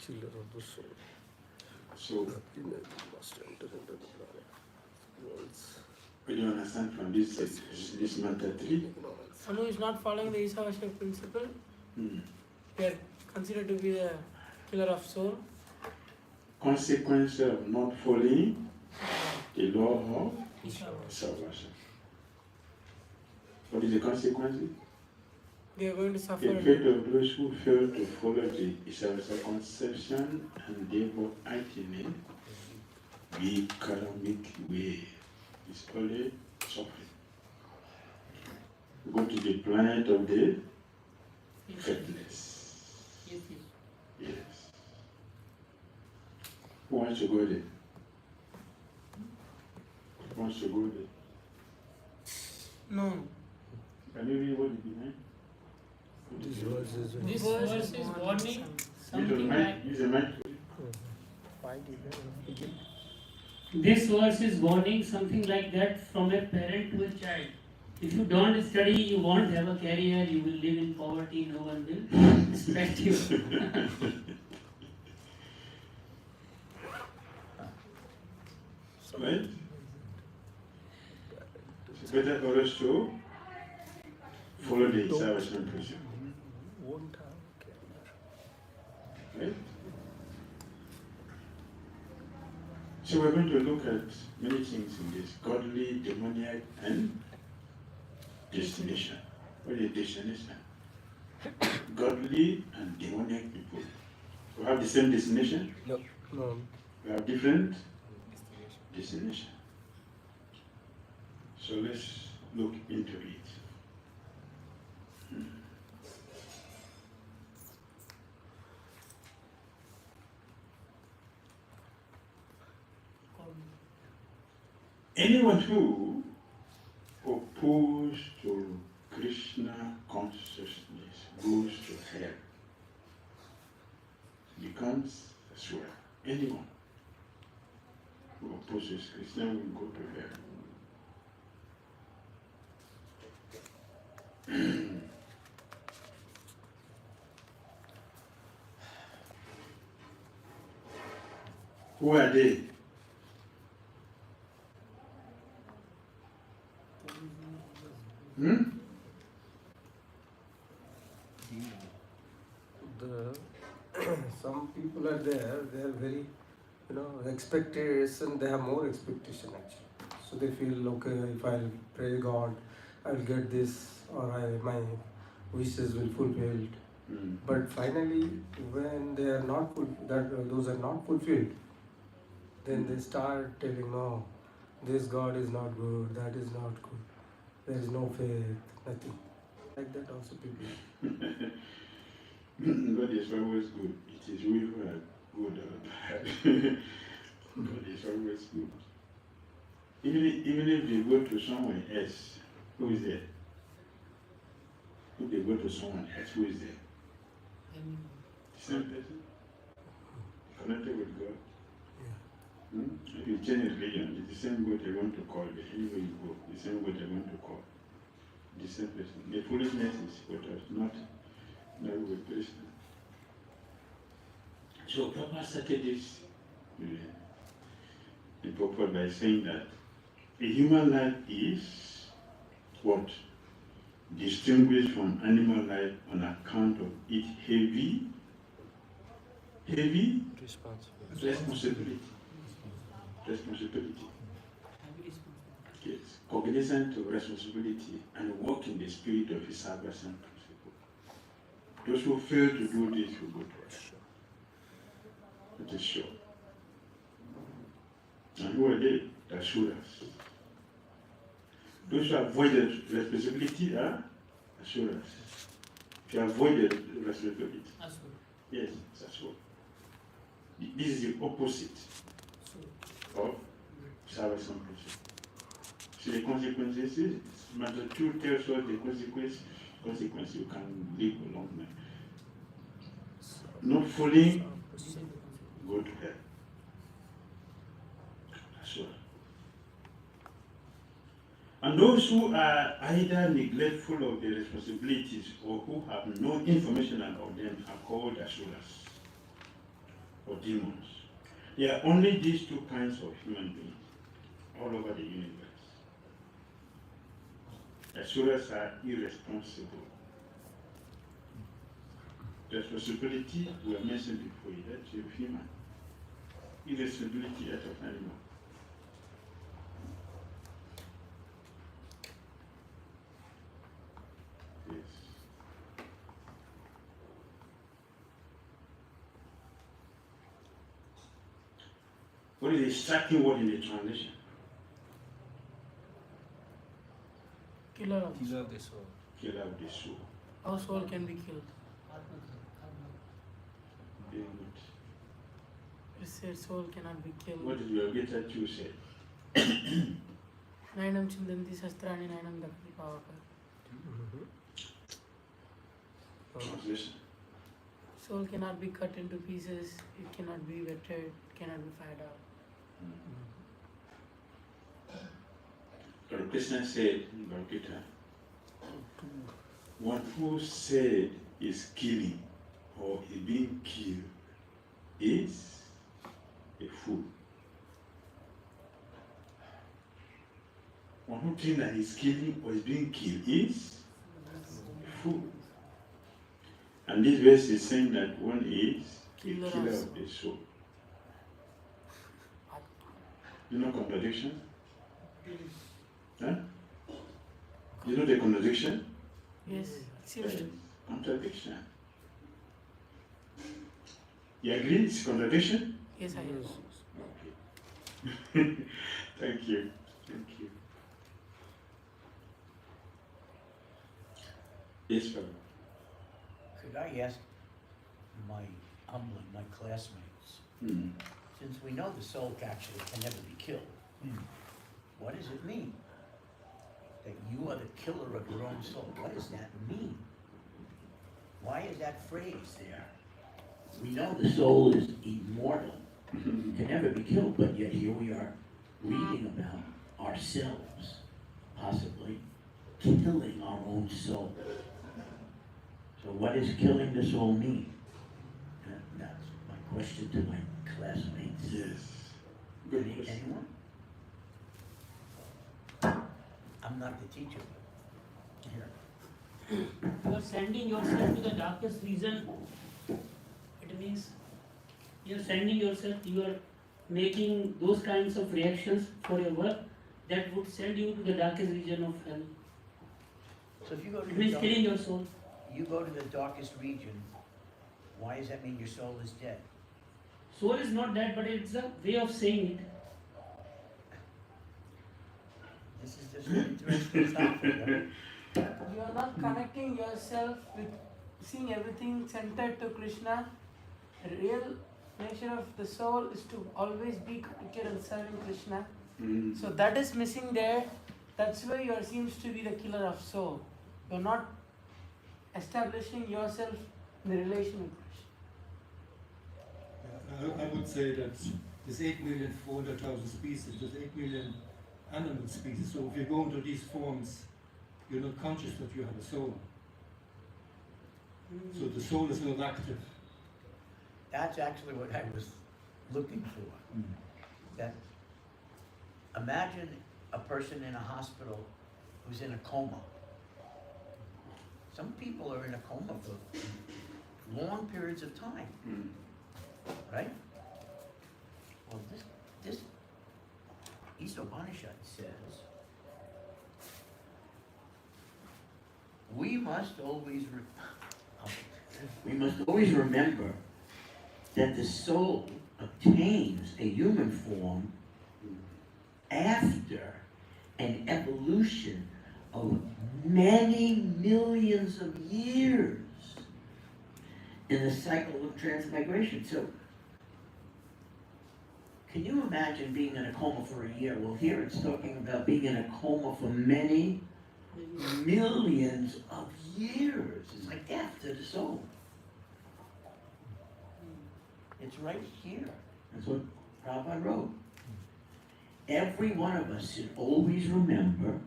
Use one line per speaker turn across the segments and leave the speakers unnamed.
killer of the soul.
So,
Must enter into the planet.
what do you understand from this matter 3?
Someone who is not following the Isopanisad principle, they are considered to be the killer of soul.
Consequence of not following the law of salvation. What is the consequence?
They are going to suffer.
The fate of those who fail to follow the Isopanisad conception and therefore atyeti, the karmic way, is only suffering. Go to the planet of the faithless. Yes. Who wants to go there? Who wants to go there?
No.
Can you read what it means?
This verse is
This verse is warning something like.
Use a mic.
This verse is warning something like that from a parent to a child. If you don't study, you won't have a career, you will live in poverty, no one will respect you.
Right? It's better for us to follow the salvation principle. Right? So we're going to look at many things in this: godly, demoniac, and destination. What is destination? Godly and demoniac people. We have the same destination?
No. No.
We have different destination. So let's look into it. Anyone who opposes to Krishna consciousness goes to hell, becomes asuryā. Anyone who opposes Krishna will go to hell. Who are they?
Some people are there, they are very, expectation, they have more expectation actually. So they feel, okay, if I'll pray God, I'll get this, or my wishes will fulfilled. But finally, when they are not those are not fulfilled, then they start telling, no, this God is not good, that is not good, there is no faith, nothing. Like that also people.
God is always good. It is we who are good or bad. God is always good. Even if they go to someone else, who is there? If they go to someone else, who is there? The same person? Connected with God? Yeah. If you change religion, it's the same God they want to call. Anywhere you go, the same God they want to call. The same person. The foolishness is what is not with Krishna. So Prabhupada started this in purport by saying that a human life is what? Distinguished from animal life on account of its heavy responsibility. Yes, cognizant of responsibility and walk in the spirit of his salvation principle. Those who fail to do this will go to hell. It is sure. And who are they? The asuryās. Those who avoid the responsibility are asuryās. If you avoid the responsibility, yes, it's asuryā. This is the opposite of salvation principle. See the consequences? Matter 2 tells us the consequence you can live a long life. Not following, go to hell. That's all. And those who are either neglectful of their responsibilities or who have no information about them are called asuryās. or demons. There are only these two kinds of human beings all over the universe. Asuras are irresponsible. Responsibility, we have mentioned before, that's of human. Irresponsibility, that of animal. Yes. What is the striking word in the translation?
Killer of
Killer of the soul.
Killer of the soul.
our soul can be killed.
Being good.
It said soul cannot be killed.
What did your Gita 2 say?
Nainam chindanti shastrani nainam dakti pavaka.
Translation.
Soul cannot be cut into pieces, it cannot be wetted, it cannot be fired out.
Lord Krishna said in Bhagavad Gita, one who said is killing or is being killed is a fool. One who thinks that he's killing or is being killed is a fool. And this verse is saying that one is a killer of the soul. You know contradiction? Huh? You know the contradiction?
Yes, seriously.
Contradiction. You agree it's contradiction?
Yes, I am.
Okay. Thank you. Thank you. Yes, Father.
Could I ask my classmates, since we know the soul actually can never be killed, what does it mean? That you are the killer of your own soul. What does that mean? Why is that phrase there?
We know the soul is immortal, can never be killed, but yet here we are reading about ourselves possibly killing our own soul. So what does killing the soul mean? That's my question to my classmates.
Yes. Good question.
Anyone? I'm not the teacher. Here.
You are sending yourself to the darkest region. It means you are sending yourself, you are making those kinds of reactions for your work that would send you to the darkest region of hell.
So if you go to
It means killing your soul.
you go to the darkest region, why does that mean your soul is dead?
Soul is not that, but it's a way of saying it.
This is just an interesting topic, right?
You are not connecting yourself with seeing everything centered to Krishna. The real nature of the soul is to always be connected and serving Krishna. So that is missing there. That's why you seems to be the killer of soul. You're not establishing yourself in the relation with Krishna.
I would say that there's 8,400,000 species, there's 8 million animal species, so if you go into these forms, you're not conscious that you have a soul. So the soul is not active.
That's actually what I was looking for. That imagine a person in a hospital who's in a coma. Some people are in a coma for long periods of time, right? Well, this Isopanisad says we must always
remember that the soul obtains a human form after an evolution of many millions of years in the cycle of transmigration. So, can you imagine being in a coma for a year? Well, here it's talking about being in a coma for many millions of years. It's like death to the soul. It's right here. That's what Prabhupada wrote. Every one of us should always remember,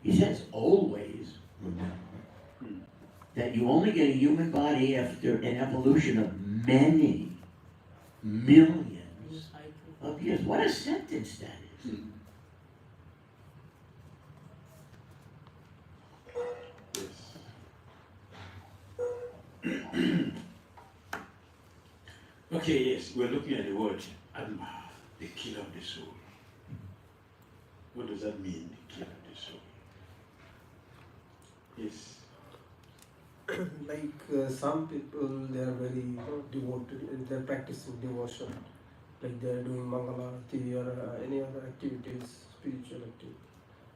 he says always remember, that you only get a human body after an evolution of many millions of years. What a sentence that is.
Okay, yes, we're looking at the word ātma, the killer of the soul. What does that mean, the killer of the soul? Yes.
Like some people, they are very devoted, they are practicing devotion, like they are doing mangalarti or any other activities, spiritual activity.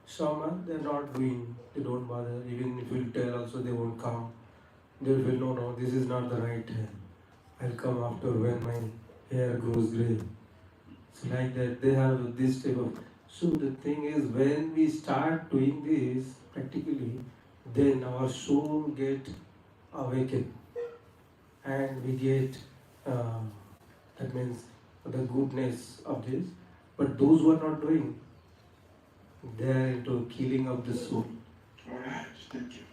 Some are, they are not doing, they don't bother, even if you tell also they won't come. They will feel, no, this is not the right time. I'll come after when my hair grows grey. So like that, they have this type of... So the thing is, when we start doing this, practically, then our soul get awakened. And we get, that means the goodness of this. But those who are not doing, they are into killing of the soul.
All right, thank you.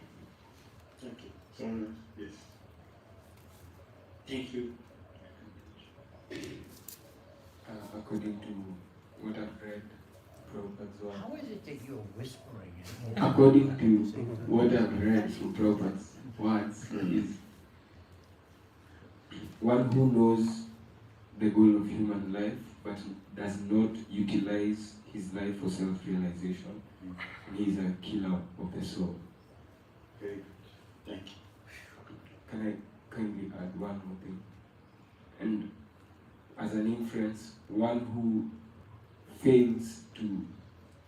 Thank you. Someone else? Yes. Thank you.
According to what I've read, Prabhupada's work.
How is it that you're whispering?
According to what I've read from Prabhupada's words, is one who knows the goal of human life but does not utilize his life for self-realization, he is a killer of the soul.
Very good. Thank you.
Can I kindly add one more thing? And as an inference, one who fails to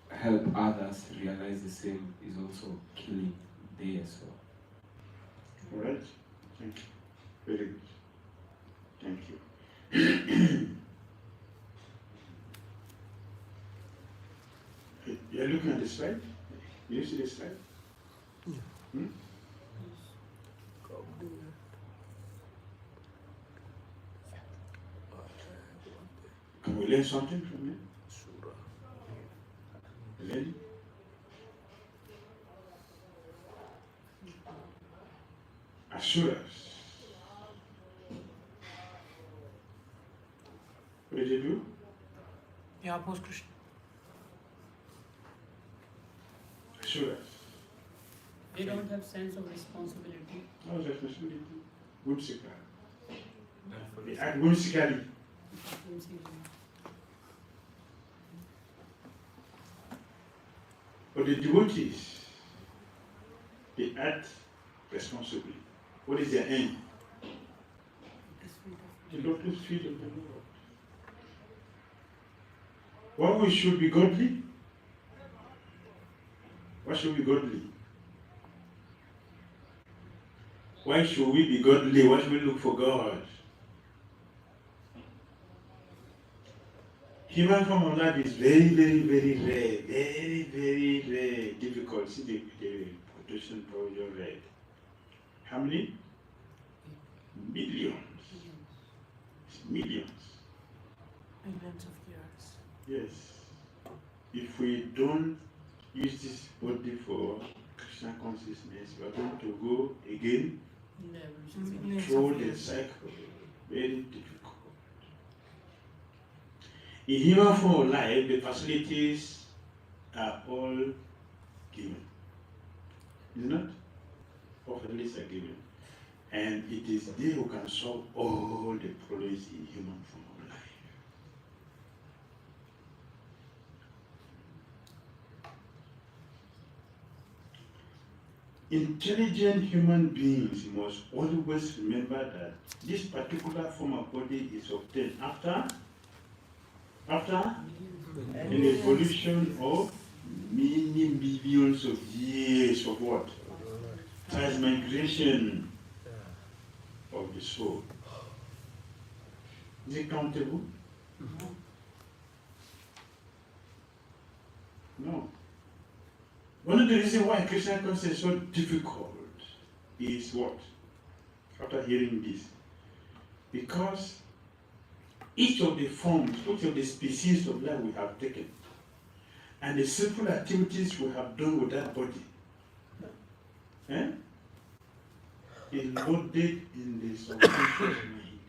help others realize the same is also killing they as well.
All right. Thank you. Very good. Thank you. You're looking at the slide? You see the slide?
Yeah.
Hmm? Can we learn something from it? Ready? Asuras. What did you do?
Yeah, post Krishna.
Asuras.
They don't have sense of responsibility.
How is responsibility? Whimsical. They act whimsically. But the devotees, they act responsibly. What is their aim? The lotus feet of the Lord. Why we should be godly? Why should we be godly? Why should we be godly? Why should we look for God? Human form of life is very, very, very rare. Very, very rare. Difficult. See the quotation probably read. How many? Millions. It's millions.
Millions of years.
Yes. If we don't use this body for Krishna consciousness, we are going to go again through the cycle. Very difficult. In human form of life, the facilities are all given. Is not? All facilities are given. And it is they who can solve all the problems in human form of life. Intelligent human beings must always remember that this particular form of body is obtained after an evolution of many millions of years of what? Transmigration of the soul. Is it countable? No. One of the reasons why Krishna consciousness is so difficult is what? After hearing this, because each of the forms, each of the species of life we have taken, and the simple activities we have done with that body, is loaded in the subconscious mind.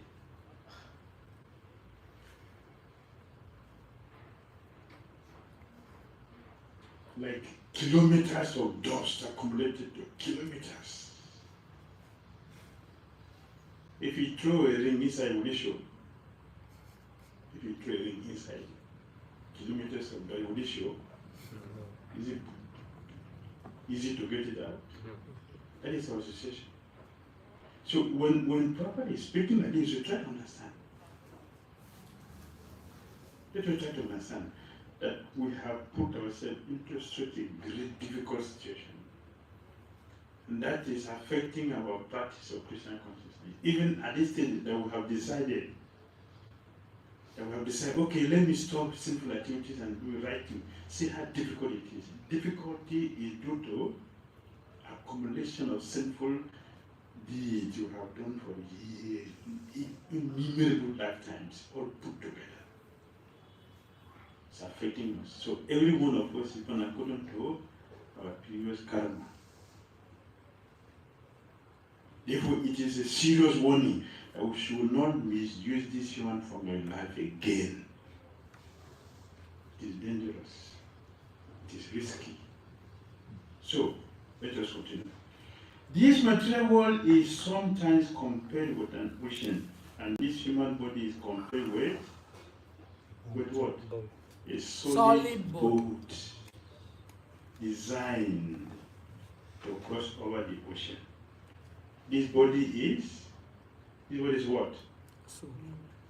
like kilometers of dust accumulated to kilometers. If you throw a ring inside, will it show? If you throw a ring inside, kilometers of dust, will it show? Is it easy to get it out? That is our association. So when Prabhupada is speaking like this, you try to understand. Let us try to understand that we have put ourselves into such a great difficult situation. And that is affecting our practice of Krishna consciousness. Even at this stage that we have decided, okay, let me stop sinful activities and do the right thing. See how difficult it is. Difficulty is due to accumulation of sinful deeds you have done for years, innumerable lifetimes, all put together. It's affecting us. So every one of us is according to our previous karma. Therefore, it is a serious warning that we should not misuse this human form of life again. It is dangerous. It is risky. So, let us continue. This material world is sometimes compared with an ocean, and this human body is compared with what? A solid boat designed to cross over the ocean. This body is what?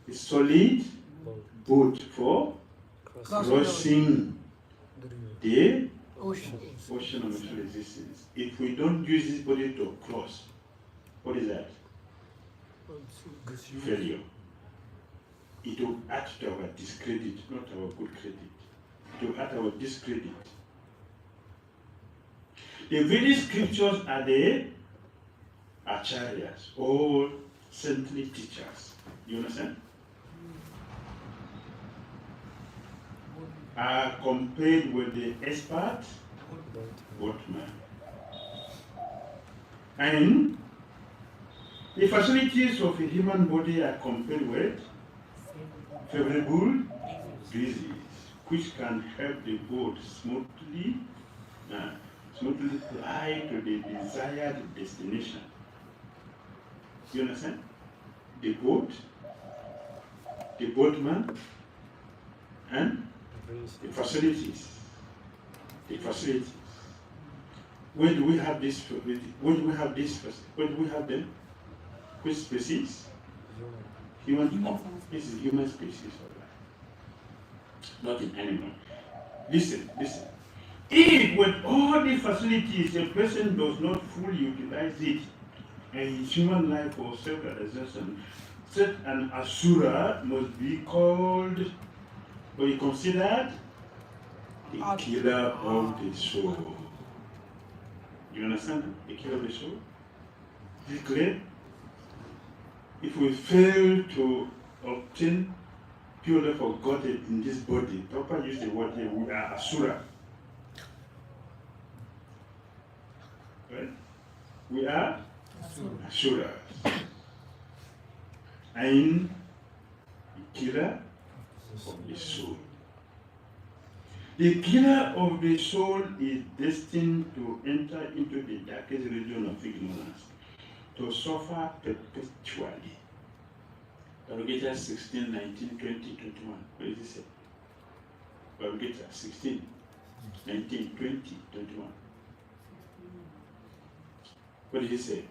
A solid boat for crossing the ocean of material existence. If we don't use this body to cross, what is that? Failure. It will add to our discredit, not our good credit. It will add our discredit. The Vedic scriptures are the acharyas, all saintly teachers. You understand? Are compared with the expert boatman. And the facilities of a human body are compared with favorable breezes, which can help the boat smoothly fly to the desired destination. You understand? The boat, the boatman, and the facilities. The facilities. Where do we have this? Where do we have this? Where do we have them? Which species? Human. This is human species, not in animal. Listen. If with all the facilities a person does not fully utilize it, and his human life for self-realization, such an asuryā must be called, or be considered, the killer of the soul. You understand? The killer of the soul? Is it clear? If we fail to obtain pure life of Godhead in this body, Prabhupada used the word here, we are asuryā. Right? We are asuryā. And the killer of the soul. The killer of the soul is destined to enter into the darkest region of ignorance, to suffer perpetually. Bhagavad 16, 19, 20, 21. What does it say? Bhagavad 16, 19, 20, 21. What did he say?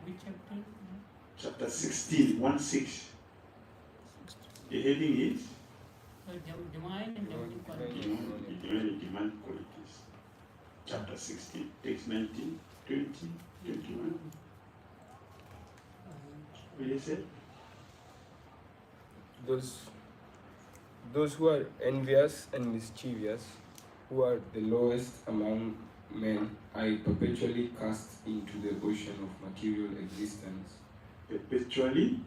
Which chapter?
Chapter 16, 1-6. The heading is
Divine and divine qualities.
Divine and divine qualities. Chapter 16, text 19, 20, 21. What did he say?
Those who are envious and mischievous, who are the lowest among men, I perpetually cast into the ocean of material existence.
Perpetually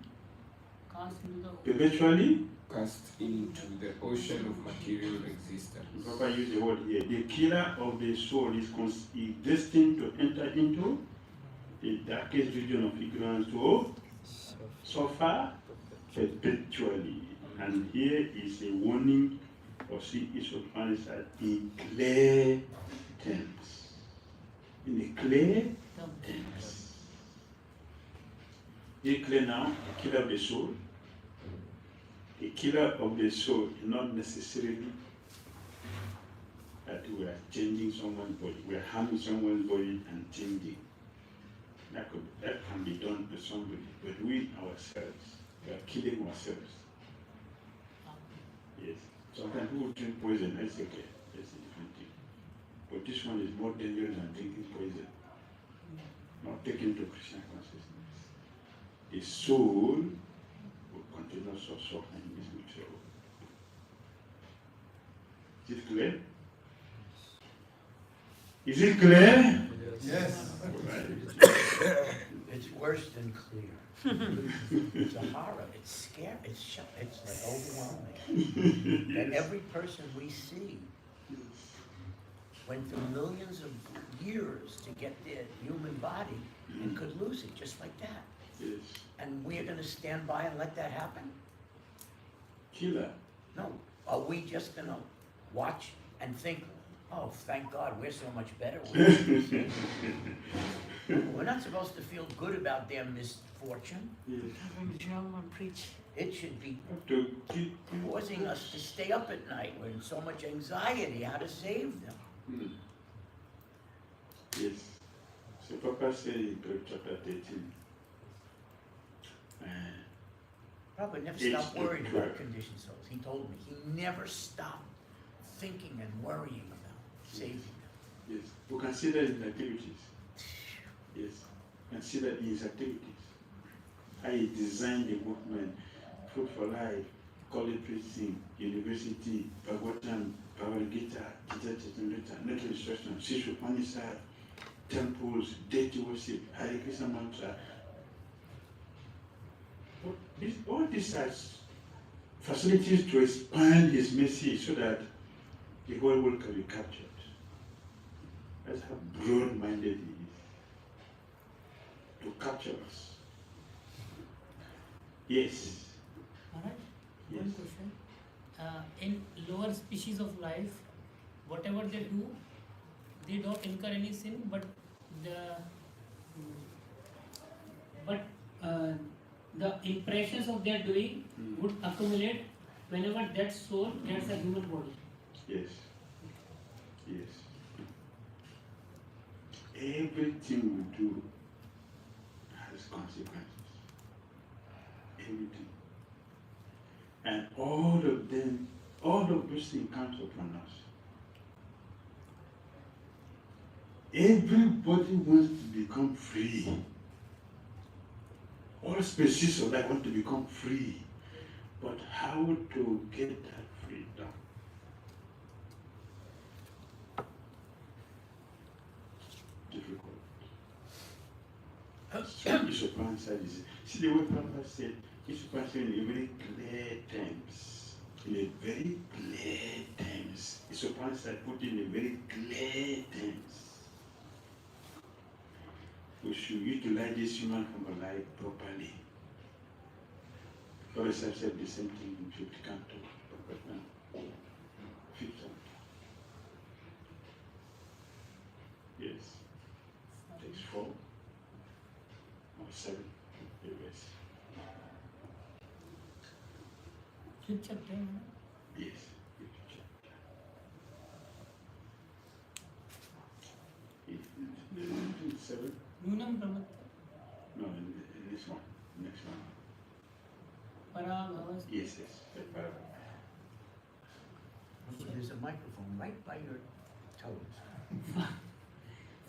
Cast into the
Cast into the ocean of material existence.
Papa used the word here. The killer of the soul is destined to enter into the darkest region of ignorance, to suffer perpetually. And here is a warning or see Isopanisad in clear terms. In a clear terms. Is it clear now? A killer of the soul. A killer of the soul is not necessarily that we are changing someone's body. We are harming someone's body and changing. That can be done to somebody. But we ourselves, we are killing ourselves. Yes. Sometimes people drink poison. That's okay. That's a different thing. But this one is more dangerous than drinking poison. Not taken to Krishna consciousness. The soul will continue suffering in this material world. Is it clear? Is it clear?
Yes.
Right.
It's worse than clear. It's a horror. It's scary. It's like overwhelming. That every person we see went through millions of years to get their human body and could lose it just like that.
Yes.
And we're going to stand by and let that happen?
Killer.
No. Are we just going to watch and think, oh, thank God, we're so much better? We're not supposed to feel good about their misfortune.
Yes.
Preach.
It should be
To keep.
causing us to stay up at night. We're in so much anxiety how to save them.
Yes. So Papa said in chapter 13.
Prabhupada never
It's
stopped worrying
true.
about conditioned souls. He told me he never stopped thinking and worrying about saving them.
Yes. We consider his activities. Yes. Consider his activities. How he designed the movement, Food for Life, college preaching, university, Bhagavatam, Bhagavad Gita, Natal Instruction, Isopanisad, temples, deity worship, Hare Krishna mantra. All these are facilities to expand his message so that the whole world can be captured. That's how broad-minded he is. To capture us. Yes.
Alright,
Yes.
one question. In lower species of life, whatever they do, they don't incur any sin, but the impressions of their doing would accumulate whenever that soul gets a human body.
Yes. Yes. Everything we do has consequences. Everything. And all of them, all of those things comes upon us. Everybody wants to become free. All species of life want to become free. But how to get that freedom? Difficult. Isopanisad is, see the way Prabhupada said, Isopanisad in a very clear terms. In a very clear terms. Isopanisad put in a very clear terms. We should utilize this human form life properly. Professor said the same thing in 5th canto, Bhagavatam, 5th canto. Yes. Takes 4 or 7 years.
Fifth chapter.
Yes. 5th chapter. In 7?
Nunam Brahmat
No, in this one. Next one.
Parabhavas.
Yes, yes. The paragraph.
There's a microphone right by your toes.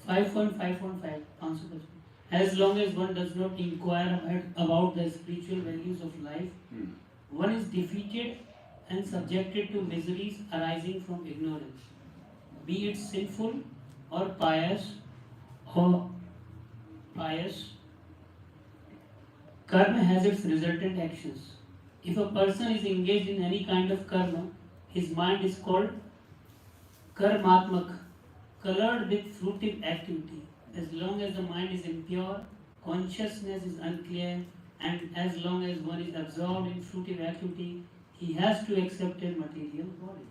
5.5.5 answer question. As long as one does not inquire about the spiritual values of life, one is defeated and subjected to miseries arising from ignorance, be it sinful or pious. Karma has its resultant actions. If a person is engaged in any kind of karma, his mind is called karmatmak, colored with fruitive activity. As long as the mind is impure, consciousness is unclear, and as long as one is absorbed in fruitive activity, he has to accept a material body.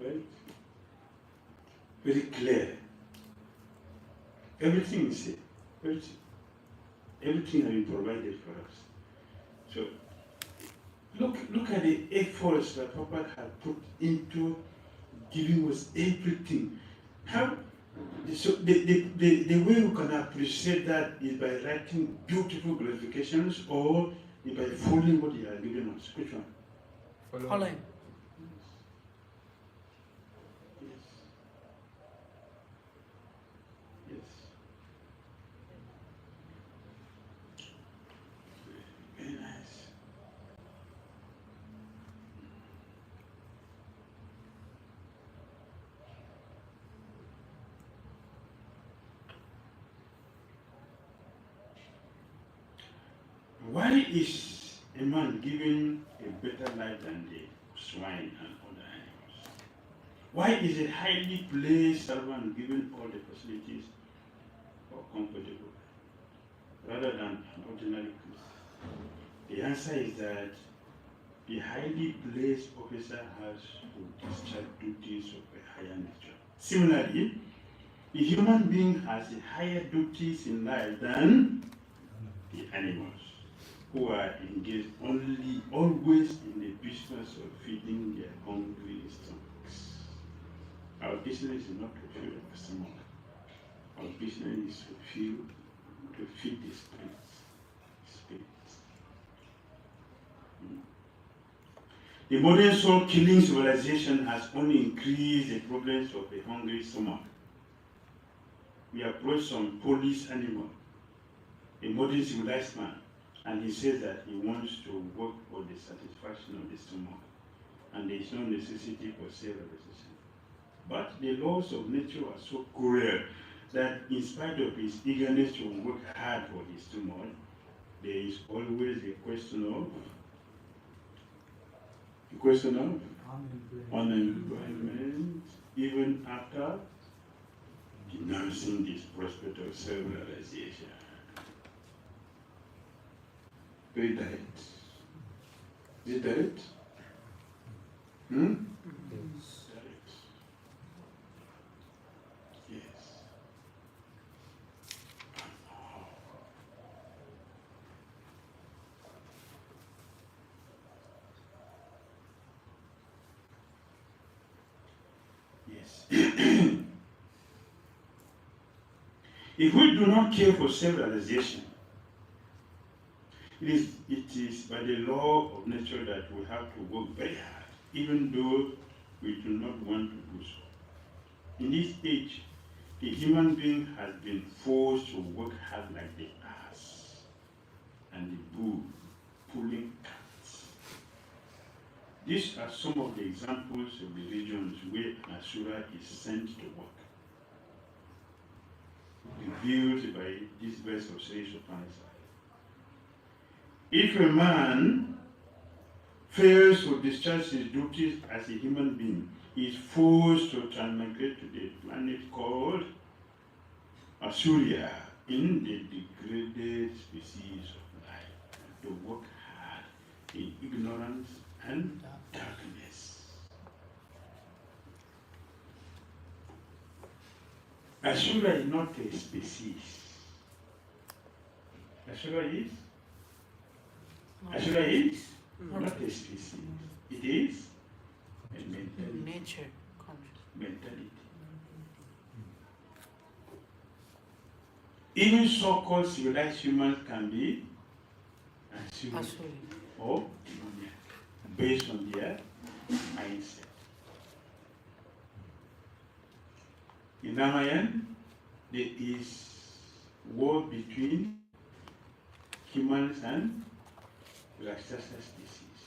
right? Very clear. Everything is safe. Everything has been provided for us. So look at the efforts that Papa had put into giving us everything. How so the way we can appreciate that is by writing beautiful glorifications or by following what he has given us. Which one?
Following.
Yes. Yes. Very nice. Why is a man given a better life than the swine and other animals? Why is a highly placed servant given all the facilities for comfortable rather than an ordinary Christian? The answer is that the highly placed officer has to discharge duties of a higher nature. Similarly, the human being has a higher duties in life than the animals, who are engaged always in the business of feeding their hungry stomachs. Our business is not to feed our stomach. Our business is to feed the spirits. The modern soul-killing civilization has only increased the problems of a hungry stomach. We approach some police animal, a modern civilized man, and he says that he wants to work for the satisfaction of the stomach, and there is no necessity for self-realization. But the laws of nature are so cruel that in spite of his eagerness to work hard for his stomach, there is always a question of unemployment, even after denouncing this prospect of self-realization. Very direct. Is it direct? Direct. Yes. Yes. If we do not care for self-realization, it is by the law of nature that we have to work very hard, even though we do not want to do so. In this age, the human being has been forced to work hard like the ass and the bull pulling carts. These are some of the examples of the regions where an asuryā is sent to work, revealed by this verse of Isopanisad. If a man fails to discharge his duties as a human being, he is forced to transmigrate to the planet called asuryā, in the degraded species of life, to work hard in ignorance and darkness. Asuryā is not a species. Asuryā is not a species. It is a mentality.
Nature, conscious.
Mentality. Even so-called civilized humans can be asuryā or demoniac, based on their mindset. In Ramayana, there is war between humans and Rakshasa species.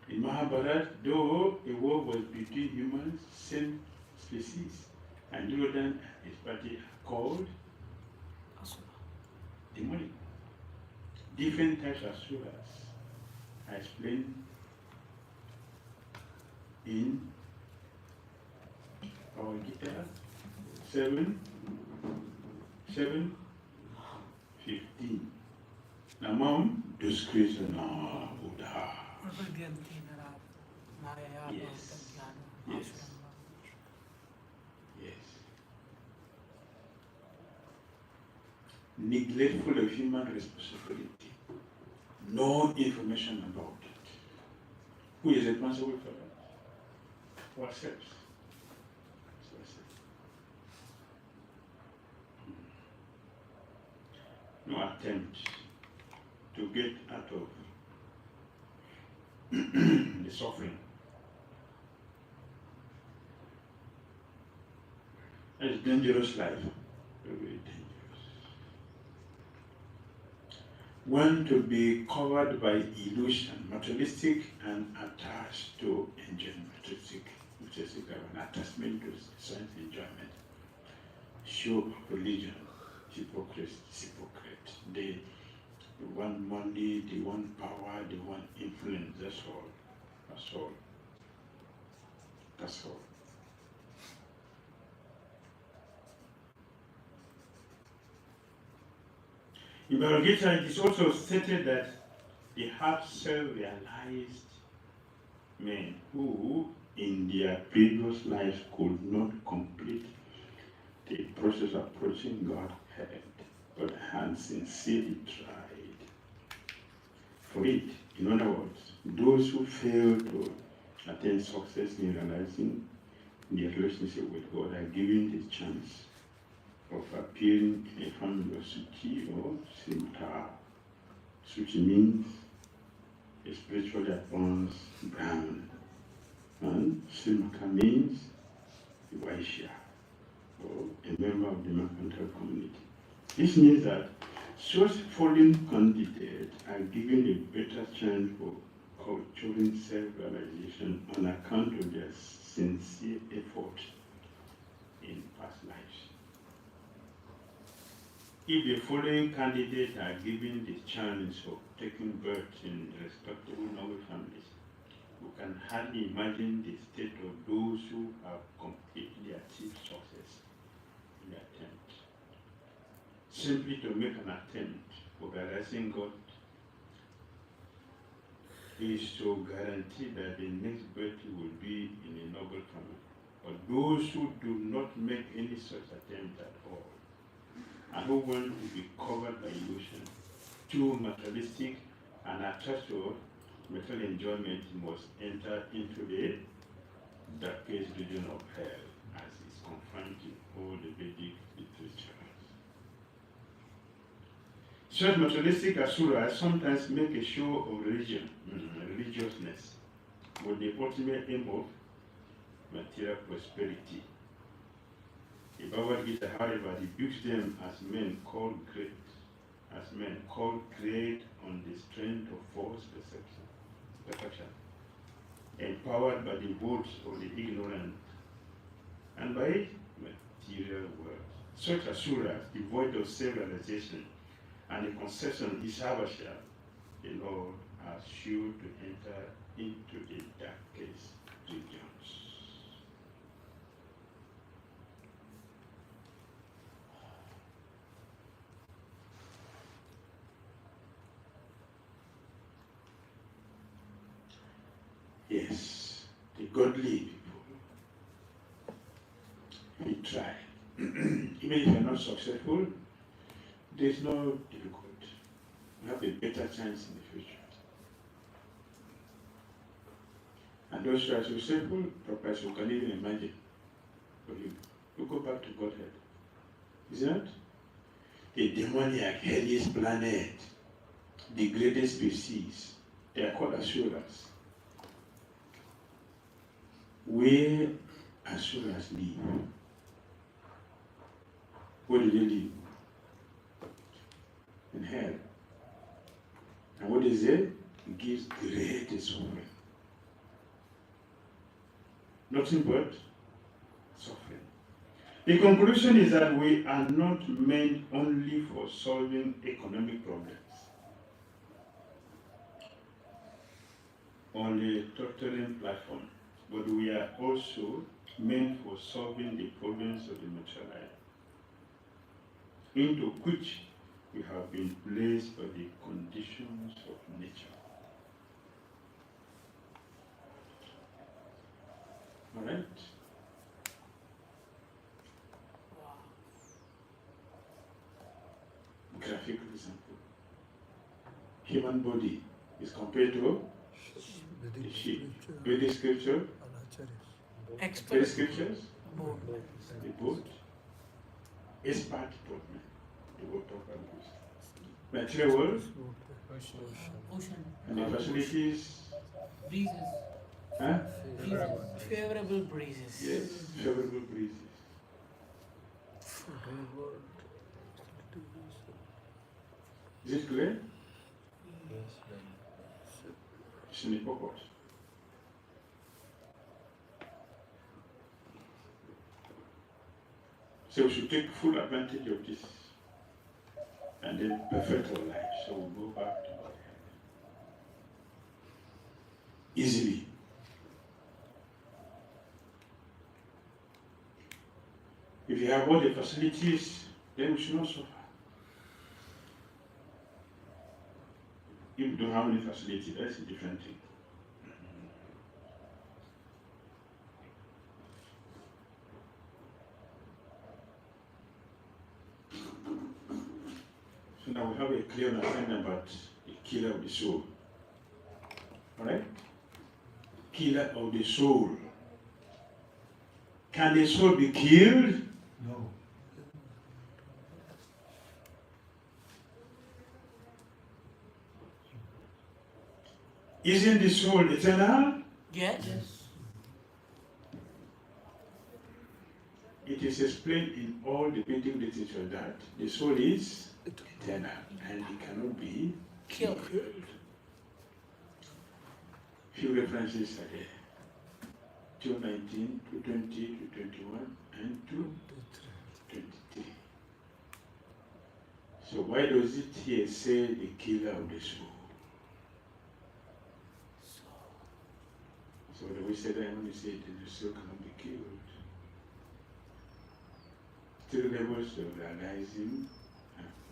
In Mahabharata, though a war was between humans, same species, and Duryodhana and his party are called demonic. Different types of asuryās are explained in our Gita 7:15. Namam Duskrishna Buddha. Yes. Yes. Yes. Neglectful of human responsibility. No information about it. Who is responsible for that? Ourselves. No attempt to get out of the suffering. It's dangerous life, very, very dangerous. One to be covered by illusion, materialistic and attached to enjoyment, materialistic and attachment to sense enjoyment. Show of religion, hypocrite. They want money, they want power, they want influence, that's all. That's all. That's all. In Bhagavad Gita, it is also stated that they have self-realized men who, in their previous lives, could not complete the process of approaching Godhead, but had sincerely tried for it. In other words, those who fail to attain success in realizing their relationship with God are given the chance of appearing in a family of Suchi or Simta. Suchi means a spiritually advanced Brahman, and Simta means a Vaishya, or a member of the mercantile community. This means that such fallen candidates are given a better chance for culturing self-realization on account of their sincere effort in past lives. If the following candidates are given the chance of taking birth in respectable noble families, we can hardly imagine the state of those who have completely achieved success in the attempt. Simply to make an attempt for realizing God is to guarantee that the next birth will be in a noble family. But those who do not make any such attempt at all, and who want to be covered by illusion, too materialistic and attached to material enjoyment, must enter into the darkest region of hell, as is confirmed in all the Vedic literature. Such materialistic asuras sometimes make a show of religion, religiousness, with the ultimate aim of material prosperity. The Bhagavad Gita, however, rebukes them as men called great, on the strength of false perception, empowered by the votes of the ignorant, and by material world. Such asuras, devoid of self-realization and the conception Isopanisad, the Lord has sure to enter into the darkest regions. Yes, the godly people, we try. Even if you're not successful, there's no difficulty. You have a better chance in the future. And those who are successful, perhaps you can even imagine. But you go back to Godhead. Is that? The demoniac, hellish planet, the greatest species, they are called asuras. Where asuras live. Where do they live? In hell. And what is it? It gives great suffering. Nothing but suffering. The conclusion is that we are not meant only for solving economic problems on a tottering platform, but we are also meant for solving the problems of the material life, into which we have been placed by the conditions of nature. Alright? Graphical example. Human body is compared to the sheep. Vedic scripture, Vedic scriptures, the boat is part of man, the water of God. Material world,
Ocean.
and the facilities,
Breezes.
huh?
Favorable breezes.
Yes, favorable breezes. Is it clear? It's in the purpose. So we should take full advantage of this and then perfect our life. So we'll go back to God easily. If you have all the facilities, then we should not suffer. If you don't have any facility, that's a different thing. So now we have a clear understanding about the killer of the soul. Alright? Killer of the soul. Can the soul be killed?
No.
Isn't the soul eternal?
Yes.
It is explained in all the painting literature that the soul is eternal and it cannot be
Killed.
Few references are there. 2:19, 2:20, 2:21, and 2:23. So why does it here say the killer of the soul? So when we say that, when we say it, the soul cannot be killed. 3 levels of realizing,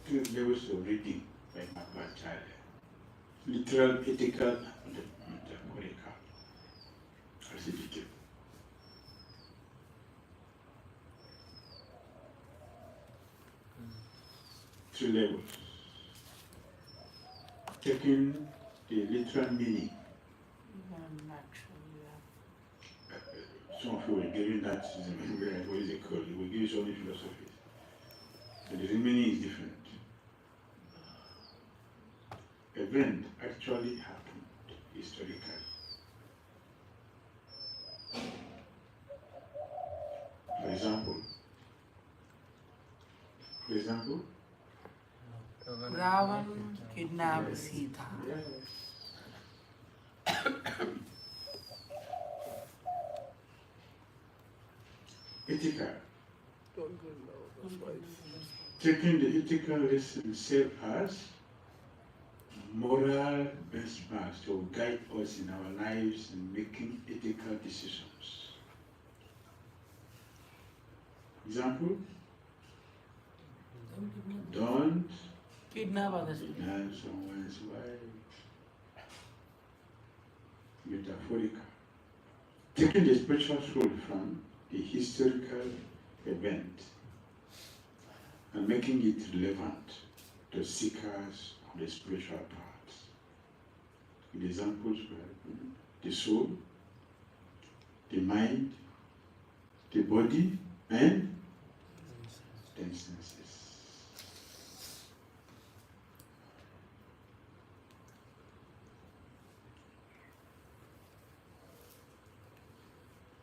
3 levels of reading by Bhakti. Literal, ethical, and metaphorical. Arṣat. 3 levels. Taking the literal meaning. Some of you were giving that, what is it called? We give you so many philosophies. But the meaning is different. Event actually happened historically. For example,
Ravan kidnapped Sita.
ethical. Taking the ethical lesson serve as moral benchmarks to guide us in our lives in making ethical decisions. Example, don't
Kidnap others.
deny someone's wife. Metaphorical. Taking the spiritual soul from the historical event and making it relevant to seekers of the spiritual path. The examples were the soul, the mind, the body, and the senses.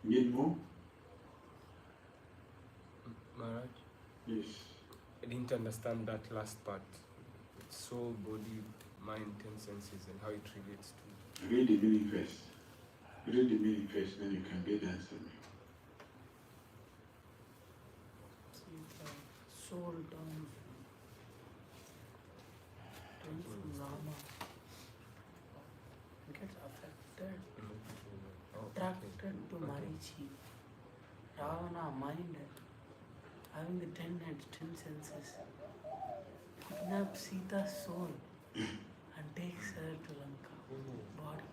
Need more?
Maharaj,
Yes.
I didn't understand that last part. Soul, body, mind, 10 senses, and how it relates to.
Read the meaning first. Read the meaning first, then you can get the answer.
Soul turns from nāma, gets affected, attracted to Marichi. Ravana, mind, having the 10 heads, 10 senses, kidnaps Sita's soul and takes her to Lanka. Body.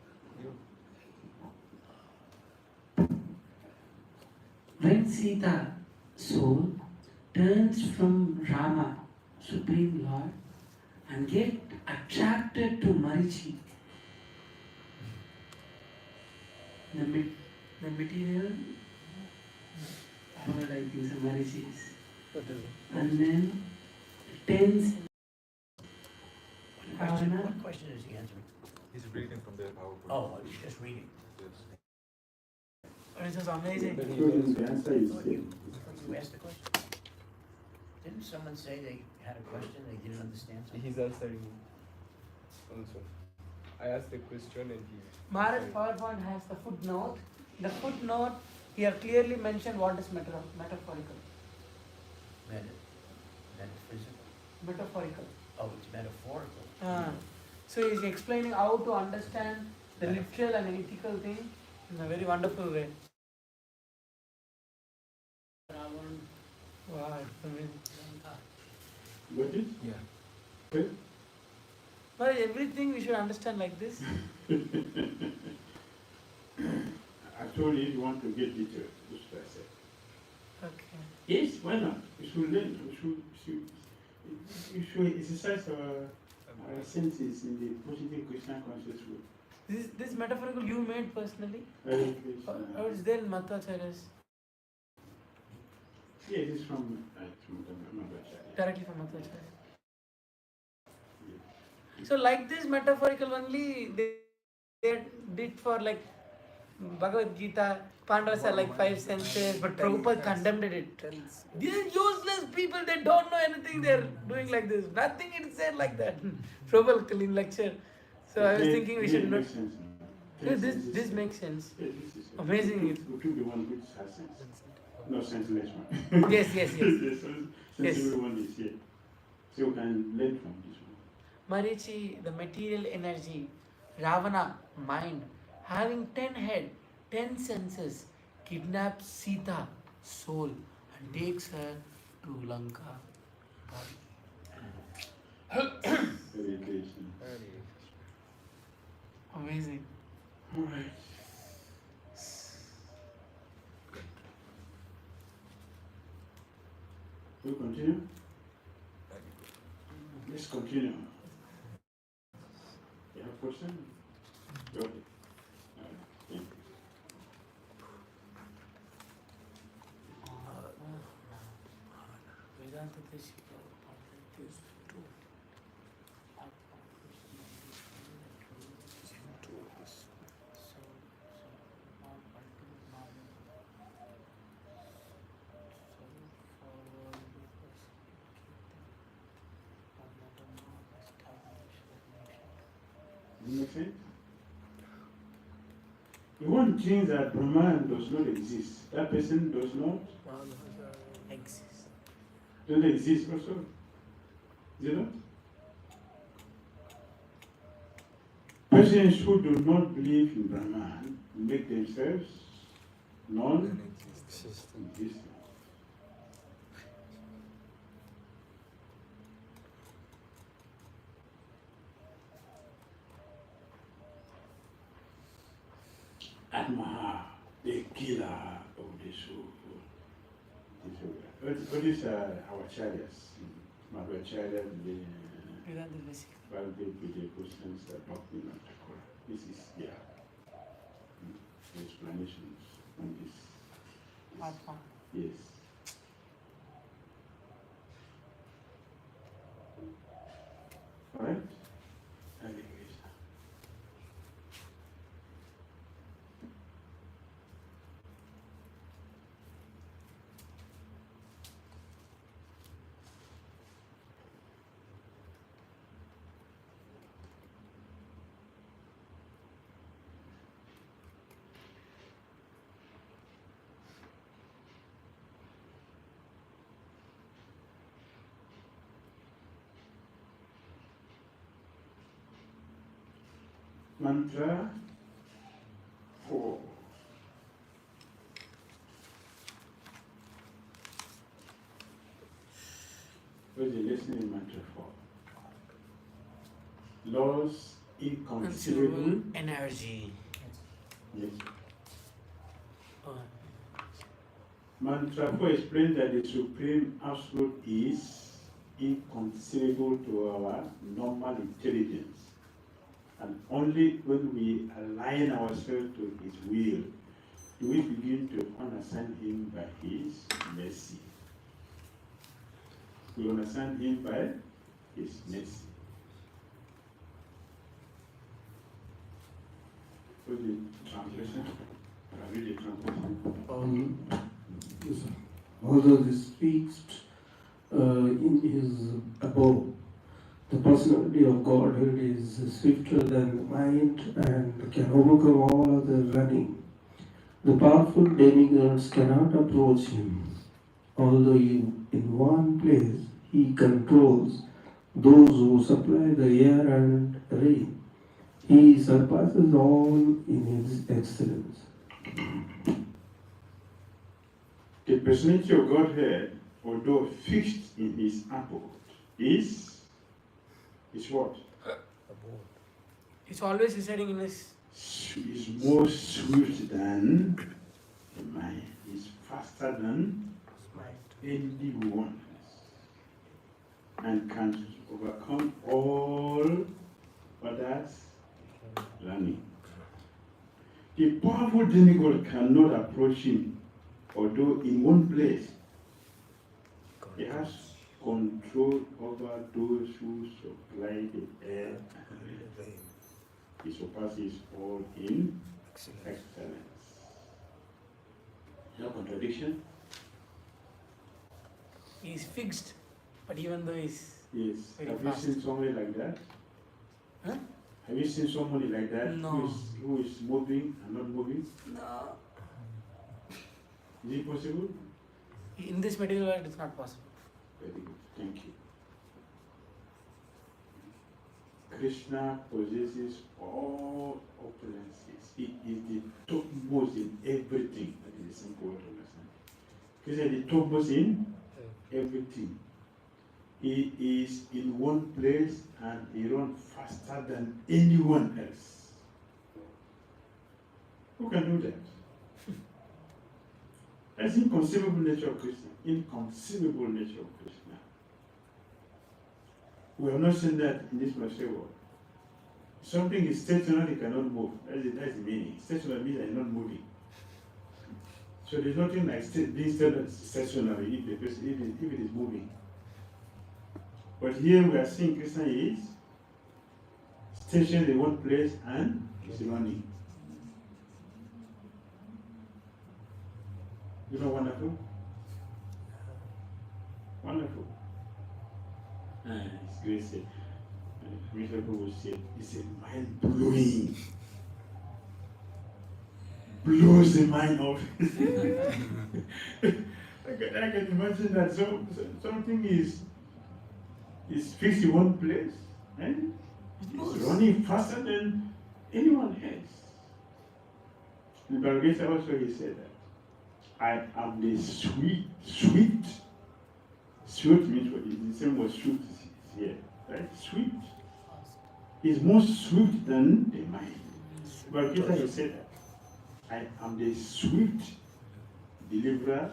when Sita, soul, turns from Rama, Supreme Lord, and get attracted to Marichi, the material world, I think, so Marichi is. And then tens.
What question is he answering?
He's reading from the PowerPoint.
Oh, he's just reading.
This is amazing.
The answer is
Thought you asked the question. Didn't someone say they had a question, they didn't understand something?
He's answering also. I asked the question and he...
Maharaj PowerPoint has the footnote. The footnote here clearly mentioned what is metaphorical.
Metaphysical.
Metaphorical.
Oh, it's metaphorical.
So he's explaining how to understand the literal and ethical thing in a very wonderful way. Wow, it's amazing.
Got it?
Yeah.
Maharaj, everything we should understand like this.
I told you if you want to get details, just what I said.
Okay.
Yes, why not? We should learn. We should exercise our senses in the positive Krishna conscious way.
This metaphorical you made personally?
Hare Krishna.
Or is there in Madhvacharya's?
Yeah, it is from Madhvacharya.
Directly from Madhvacharya. So like this metaphorical only they did for like Bhagavad Gita, Pandavas are like 5 senses, but Prabhupada condemned it. These useless people, they don't know anything, they're doing like this. Nothing is said like that. Prabhupada in lecture. So I was thinking we should not. Yeah, this makes sense.
Yeah, this is
Amazing.
We took the one which has sense. No senseless one.
Yes.
The sensible one is here. So you can learn from this one.
Marichi, the material energy, Ravana, mind, having 10 head, 10 senses, kidnaps Sita, soul, and takes her to Lanka, body.
Hare Krishna.
Amazing.
All right. We'll continue. Let's continue. You have a question? Go ahead. Thank you. Does it make sense? You want things that Brahman does not exist. That person does not
Exist.
don't exist also. Is it not? Persons who do not believe in Brahman make themselves non-existent. Atma, the killer of the soul. What is our chariots? Madhvacharya, the Bhagavad questions Bhakti Shastri. This is the explanations on this.
Atma.
Yes. All right. Hare Krishna. Mantra 4. What is the lesson in Mantra 4? Laws inconceivable
energy.
Yes. Mantra 4 explains that the Supreme Absolute is inconceivable to our normal intelligence. And only when we align ourselves to His will do we begin to understand Him by His mercy. We understand Him by His mercy. What's the translation? I read the translation.
Yes, sir. Although this speaks in his above, the personality of Godhead is swifter than the mind and can overcome all other running. The powerful demigods cannot approach him. Although in one place he controls those who supply the air and rain, he surpasses all in his excellence.
The personality of Godhead, although fixed in His abode, is what?
It's always residing in his.
Is more swift than the mind. Is faster than anyone, and can overcome all others running. The powerful demigod cannot approach him, although in one place he has control over those who supply the air and rain. He surpasses all in excellence. No contradiction?
He's fixed, but even though he's
Yes.
very
Have
fast.
you seen somebody like that?
Huh?
Have you seen somebody like that
No.
who is moving and not moving?
No.
Is it possible?
In this material world, it's not possible.
Very good. Thank you. Krishna possesses all opulences. He is the topmost in everything. That is a simple word to understand. Krishna is the topmost in everything. He is in one place and he runs faster than anyone else. Who can do that? That's inconceivable nature of Krishna. Inconceivable nature of Krishna. We have not seen that in this material world. Something is stationary, cannot move. That's the meaning. Stationary means it's not moving. So there's nothing like being stationary if it is moving. But here we are seeing Krishna is stationed in one place and is running. You know, wonderful? Wonderful. It's great. Many people will say, it's a mind blowing. Blows the mind off. I can imagine that something is fixed in one place and it's running faster than anyone else. In Bhagavad also he said that I am the sweet. Sweet means what? The same word sweet is here, right? Sweet is more sweet than the mind. But Gita he said that I am the sweet deliverer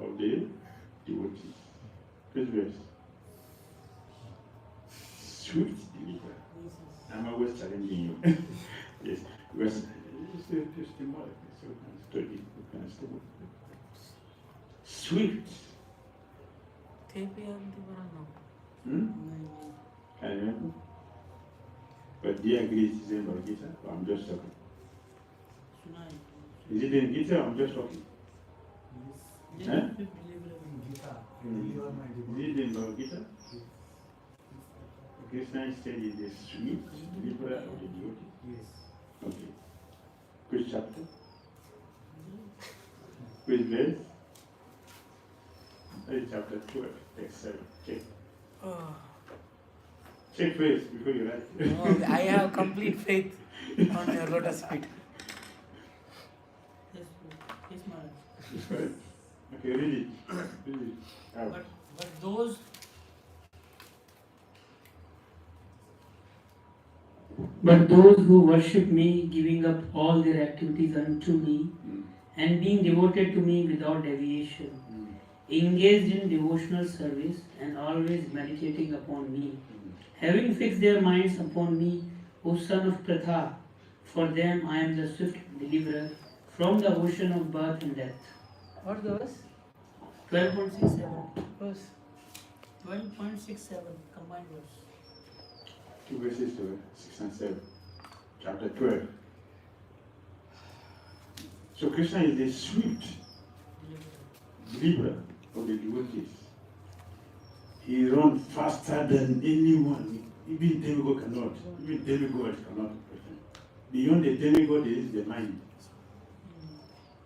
of the devotees. First verse. Sweet deliverer. I'm always challenging you. Yes, because it's symbolic, so we can study, we can study. Sweet. Can you remember? But do you agree it's in Bhagavad Gita? Or I'm just talking. Is it in Gita or I'm just talking? Huh? Is it in Bhagavad Gita? Krishna said is the sweet deliverer of the devotee.
Yes.
Okay. Which chapter? Which verse? That is chapter 12, text 7. Check.
Oh.
Check first before you write.
No, I have complete faith on your lotus feet.
Yes, Maharaj.
It's correct. Okay, read it. Read it out.
But those who worship me, giving up all their activities unto me, and being devoted to me without deviation, engaged in devotional service and always meditating upon me, having fixed their minds upon me, O son of Pratha, for them I am the swift deliverer from the ocean of birth and death.
What verse?
12.67.
Verse.
12.67 combined verse.
2 verses to 6 and 7. Chapter 12. So Krishna is the swift deliverer of the devotees. He runs faster than anyone. Even demigod cannot. Even demigod cannot. Beyond the demigod is the mind.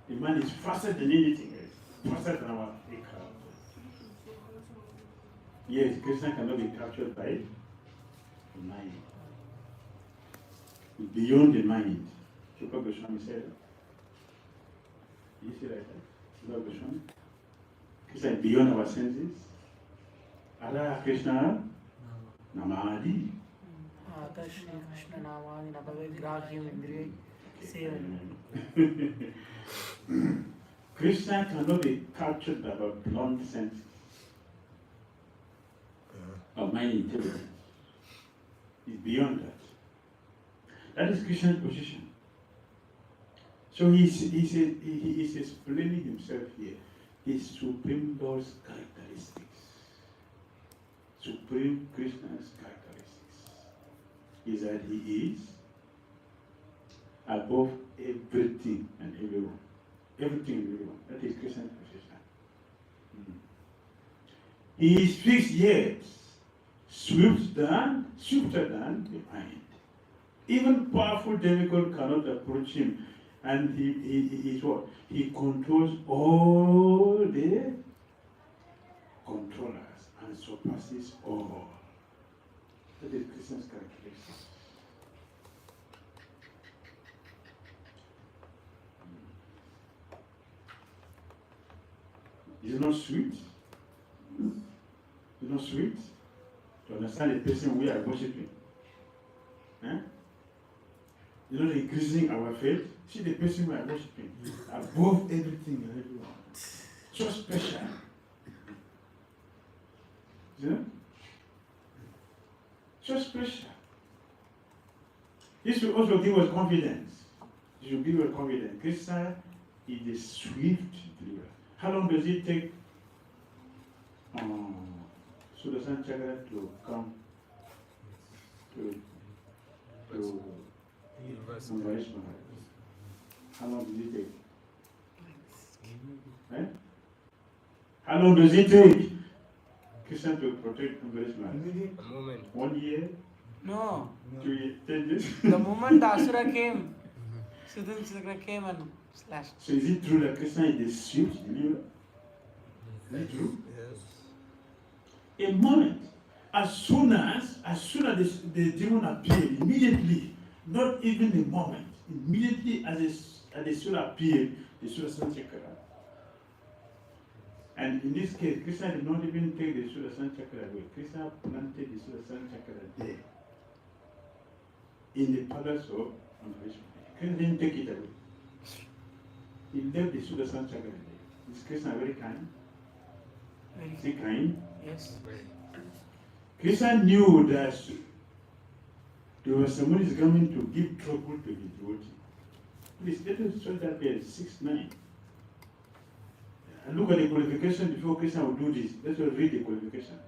The mind is faster than anything else. Faster than our ekaṁ. Yes, Krishna cannot be captured by the mind. Beyond the mind. Superiority said. You see that? Superiority. Krishna is beyond our senses. Allah Krishna Namadi.
Krishna Namadi Nabhave Grahyam Indriya Sevan.
Krishna cannot be captured by our blunt senses of mind intelligence. It's beyond that. That is Krishna's position. So he is explaining himself here. His Supreme Lord's characteristics. Supreme Krishna's characteristics is that he is above everything and everyone. Everything and everyone. That is Krishna's position. He is fixed yet swifter than the mind. Even powerful demigod cannot approach him, and he is what? He controls all the controllers and surpasses all. That is Krishna's characteristics. Is it not sweet? Is it not sweet to understand the person we are worshiping? Eh? You know, increasing our faith. See the person we are worshiping above everything and everyone. So special. Yeah? So special. This will also give us confidence. This will give us confidence. Krishna is the swift deliverer. How long does it take Sudarshan Chakra to come to Mātariśvā? How long does it take? Eh? How long does it take Krishna to protect Mātariśvā?
A moment.
1 year?
No.
2 years? 10 years?
The moment the Asura came, Sudarshan Chakra came and slashed.
So is it true that Krishna is the swift deliverer? Is it true?
Yes.
A moment. As soon as the demon appeared, immediately, not even a moment, immediately as the soul appeared, the Sudarshan Chakra. And in this case, Krishna did not even take the Sudarshan Chakra away. Krishna planted the Sudarshan Chakra there, in the palace of Mātariśvā. Krishna didn't take it away. He left the Sudarshan Chakra there. Is Krishna very kind?
Very
Is he kind?
Yes.
Krishna knew that there was somebody is coming to give trouble to his devotee. Please let us show that there 6:9. And look at the qualification before Krishna will do this. Let's read the qualification.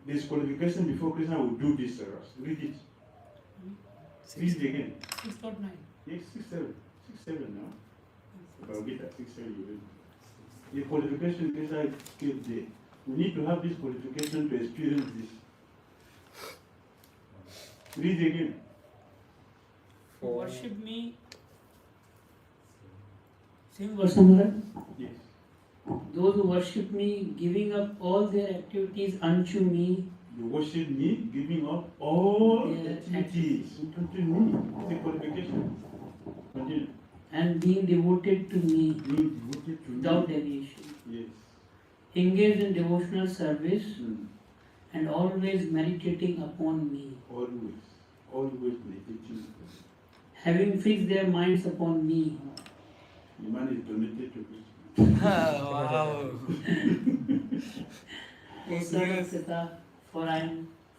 This qualification before Krishna will do this for us. Read it. Read it again.
6.9.
Yes, 6:7. 6:7 now. About Gita, 6:7 you read. The qualification Krishna gave there. We need to have this qualification to experience this. Read again.
Worship me. Same verse number.
Yes.
Those who worship me, giving up all their activities unto me.
You worship me, giving up all
Yeah,
activities unto me. The qualification. Continue.
And being devoted to me
Being devoted to me.
without deviation.
Yes.
Engaged in devotional service
Mm.
and always meditating upon me.
Always meditating.
Having fixed their minds upon me,
The money is donated to Krishna.
Wow.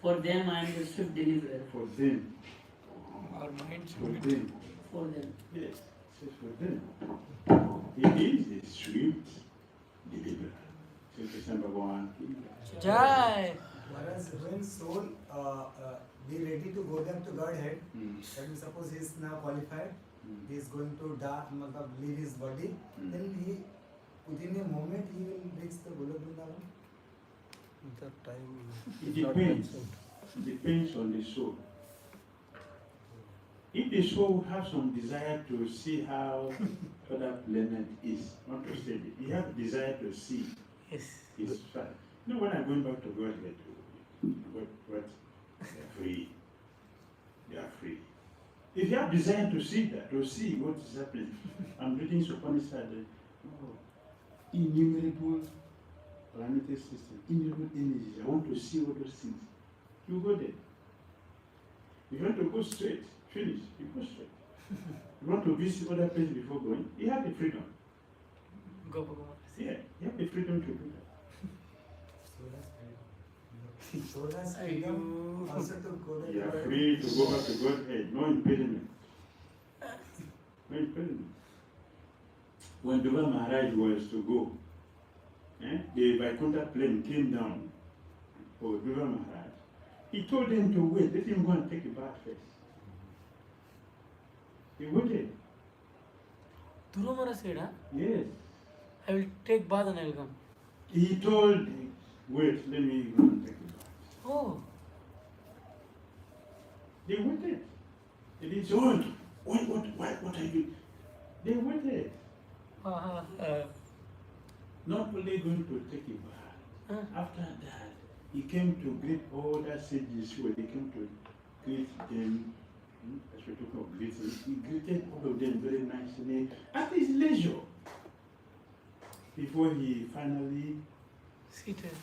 For them I am the swift deliverer.
For them.
Our minds
For
should be
them.
For them.
Yes, it says for them. He is the swift deliverer. So Krishna Bhagavan.
Jai.
Whereas when soul be ready to go them to Godhead, that means suppose he is now qualified, he is going to die, leave his body, then he within a moment he will reach the Golok Vrindavan.
The time
It
is not
depends.
mentioned.
Depends on the soul. If the soul has some desire to see how other planet is, not to study, he has desire to see
Yes.
his father. You know, when I'm going back to Godhead, what they are free. They are free. If you have desire to see that, to see what is happening, I'm reading Isopanisad, innumerable planetary system, innumerable energies. I want to see all those things. You go there. If you want to go straight, finish, you go straight. You want to visit other places before going, you have the freedom.
Go Bhagavan.
Yeah, you have the freedom to do that.
Soul has freedom also to go there.
You are free to go back to Godhead, no impediment. No impediment. When Devā Maharaj was to go, the Vaikuntha plane came down for Devā Maharaj. He told them to wait, let him go and take a bath first. He waited.
Durumara said, huh?
Yes.
I will take bath and I will come.
He told them, wait, let me go and take a bath.
Oh.
They waited. They didn't say, oh, what are you? They waited. Not only going to take a bath. After that, he came to greet all the sages who they came to greet them. As we talk of greeting, he greeted all of them very nicely at his leisure. Before he finally
Seated.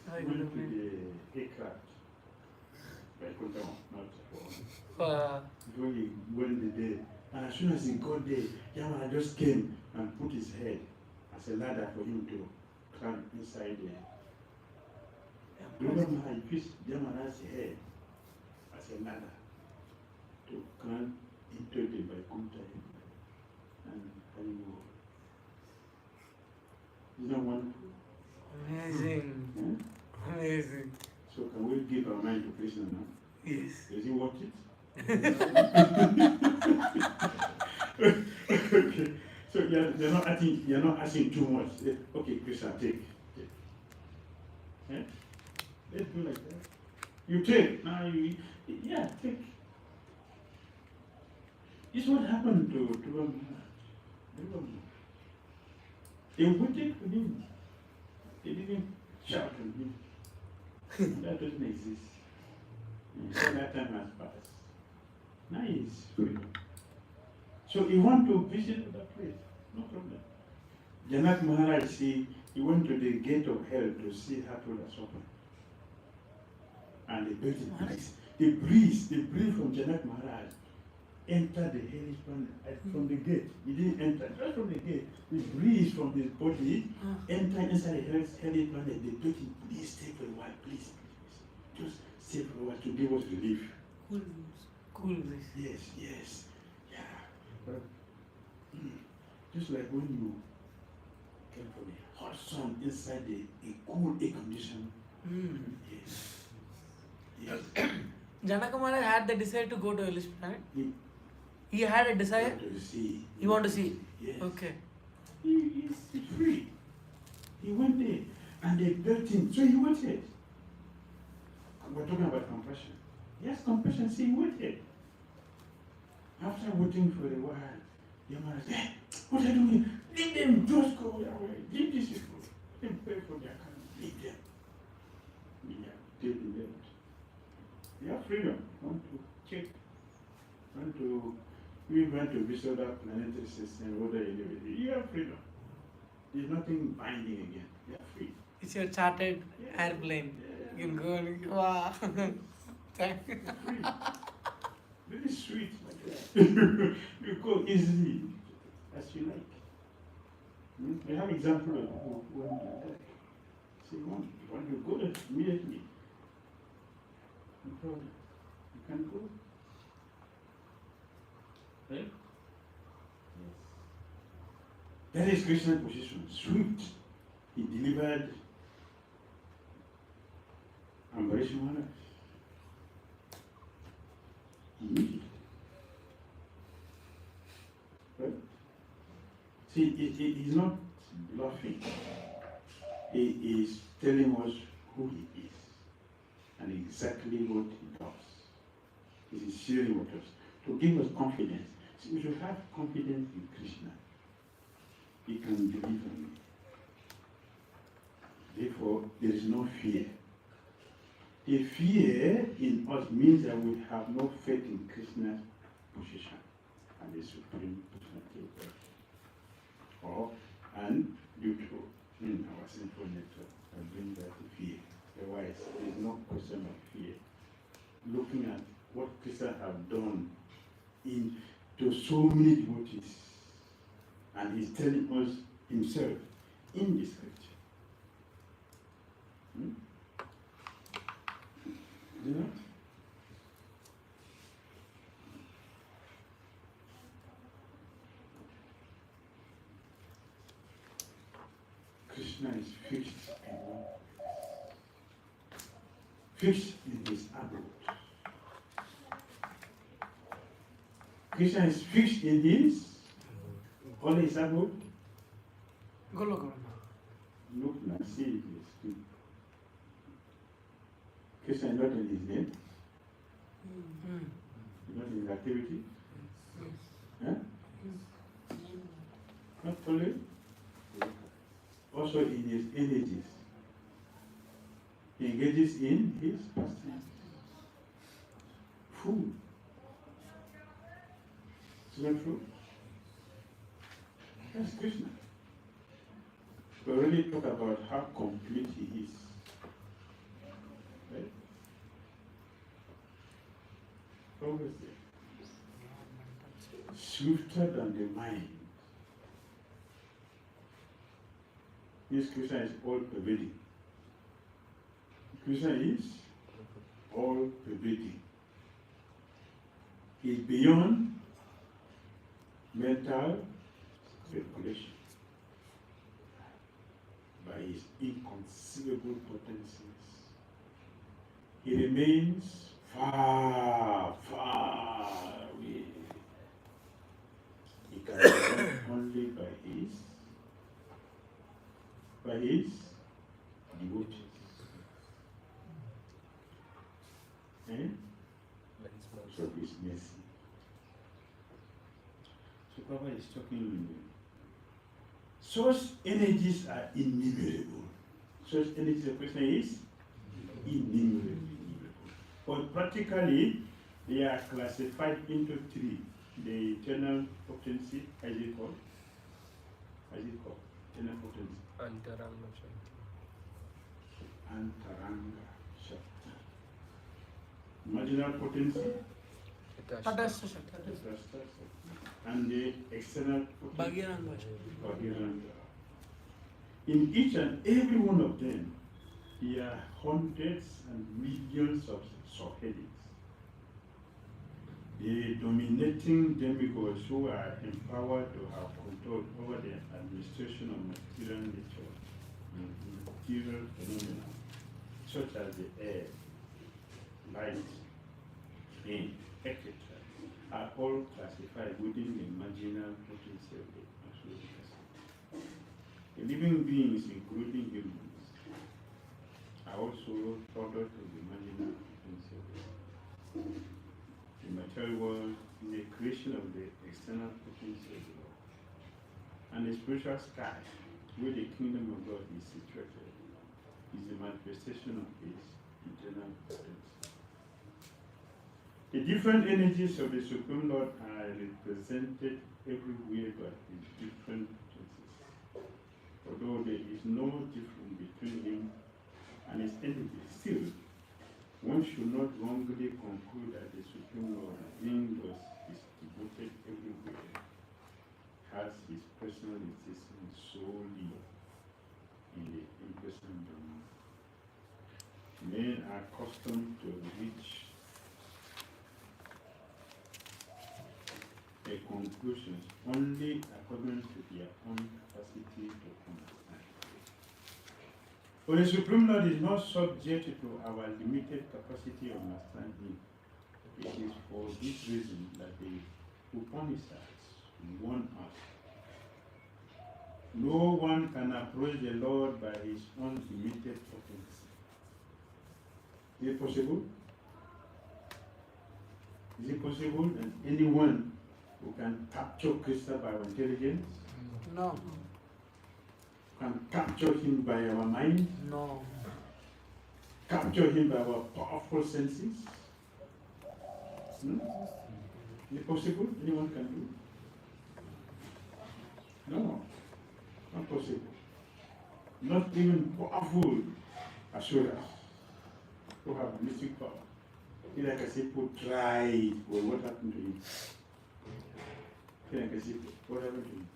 went to the ekaṁ. Not before he went there. And as soon as he got there, Yama just came and put his head as a ladder for him to climb inside there. Devā Maharaj used Yamana's head as a ladder to climb into the Vaikuntha and go. Isn't that wonderful?
Amazing. Amazing.
So can we give our mind to Krishna now?
Yes.
Does he want it? Okay. So you're not asking too much. Okay, Krishna, take. Let's do like that. You take. Now take. This is what happened to Devā. They waited for him. They didn't shout on him. That doesn't exist. So that time has passed. Now he's freedom. So he want to visit other place, no problem. Janāḥ Maharaj, he went to the gate of hell to see how to suffer. And the breeze from Janāḥ Maharaj entered the hellish planet from the gate. He didn't enter, just from the gate. The breeze from his body entered inside the hellish planet. They told him, please stay for a while, please. Just stay for a while to give us relief.
Cool breeze.
Yes. Yeah. But, just like when you came from a hot sun inside a cool air condition. Yes.
Janaka Maharaj had the desire to go to hellish planet. He had a desire.
To see.
You want to see?
Yes.
Okay.
He's free. He went there and they built him. So he waited. We're talking about compassion. Yes, compassion, see, he waited. After waiting for a while, Yama said, hey, what are you doing? Leave them, just go away. Leave these people. Let them pay for their kind. Leave them. They left. They have freedom. Want to check. We went to visit that planetary system, whether you have freedom. There's nothing binding again. You are free.
It's your chartered airplane. You can go and wow. Thank you.
Free. Very sweet. You go easily as you like. We have example of people who want to die. Say, you want to go there immediately. No problem. You can go. Right? Yes. That is Krishna's position. Swift. He delivered manaso. Immediately. Right? See, he's not bluffing. He is telling us who he is and exactly what he does. He is sharing with us to give us confidence. See, we should have confidence in Krishna. He can deliver me. Therefore, there is no fear. The fear in us means that we have no faith in Krishna's position and the Supreme Personality of Godhead. And due to our sinful nature, and bring that to fear. Otherwise, there is no question of fear. Looking at what Krishna has done to so many devotees, and he's telling us himself in the scripture. You know? Krishna is fixed in his abode. Krishna is fixed in his abode.
Look,
Look now, see this. Krishna is not in his name. Not in his activity. Huh? Not only. Also in his energies. He engages in his pastimes. Food. Is that true? That's Krishna. We really talk about how complete he is. Right? Always there. Swifter than the mind. This Krishna is all pervading. Krishna is all pervading. He is beyond mental speculation by his inconceivable potencies. He remains far, far away. He can be only by his devotees. So his mercy. So Papa is talking. Such energies are innumerable. Such energies of Krishna is innumerable. But practically, they are classified into three. The eternal potency, as it called? Eternal potency.
Antaranga
Shakti. Marginal potency.
Tadasya Shakti.
And the external potency.
Bhagiranga.
In each and every one of them, there are hundreds and millions of subheadings. The dominating demigods who are empowered to have control over the administration of material nature and material phenomena, such as the air, light, wind, etc., are all classified within the marginal potency of the absolute person. The living beings, including humans, are also product of the marginal potency of the person. The material world is a creation of the external potency of the Lord. And the spiritual sky, where the kingdom of God is situated, is the manifestation of his internal potency. The different energies of the Supreme Lord are represented everywhere but in different places. Although there is no difference between him and his energies, still, one should not wrongly conclude that the Supreme Lord, being thus is devoted everywhere, has his personal existence solely in the impersonal domain. Men are accustomed to reach a conclusion only according to their own capacity to understand. For the Supreme Lord is not subject to our limited capacity of understanding. It is for this reason that the Upanishads warn us. No one can approach the Lord by his own limited potency. Is it possible? Is it possible that anyone who can capture Krishna by our intelligence,
No.
can capture him by our mind,
No.
capture him by our powerful senses? Hmm? Is it possible? Anyone can do it? No, not possible. Not even powerful asuryas who have mystic power. Like I said, people tried. Well, what happened to him? Like I said, what happened to him?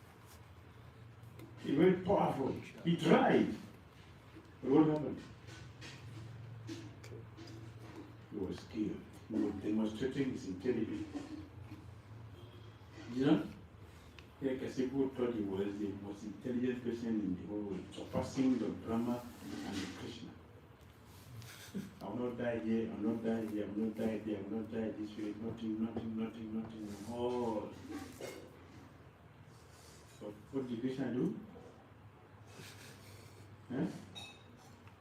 He's very powerful. He tried. But what happened? He was killed. He was demonstrating his intelligence. You know? Like I said, people thought he was the most intelligent person in the whole world, surpassing the Brahma and the Krishna. I will not die here, I will not die here, I will not die there, I will not die this way, nothing, all. But what did Krishna do? Huh?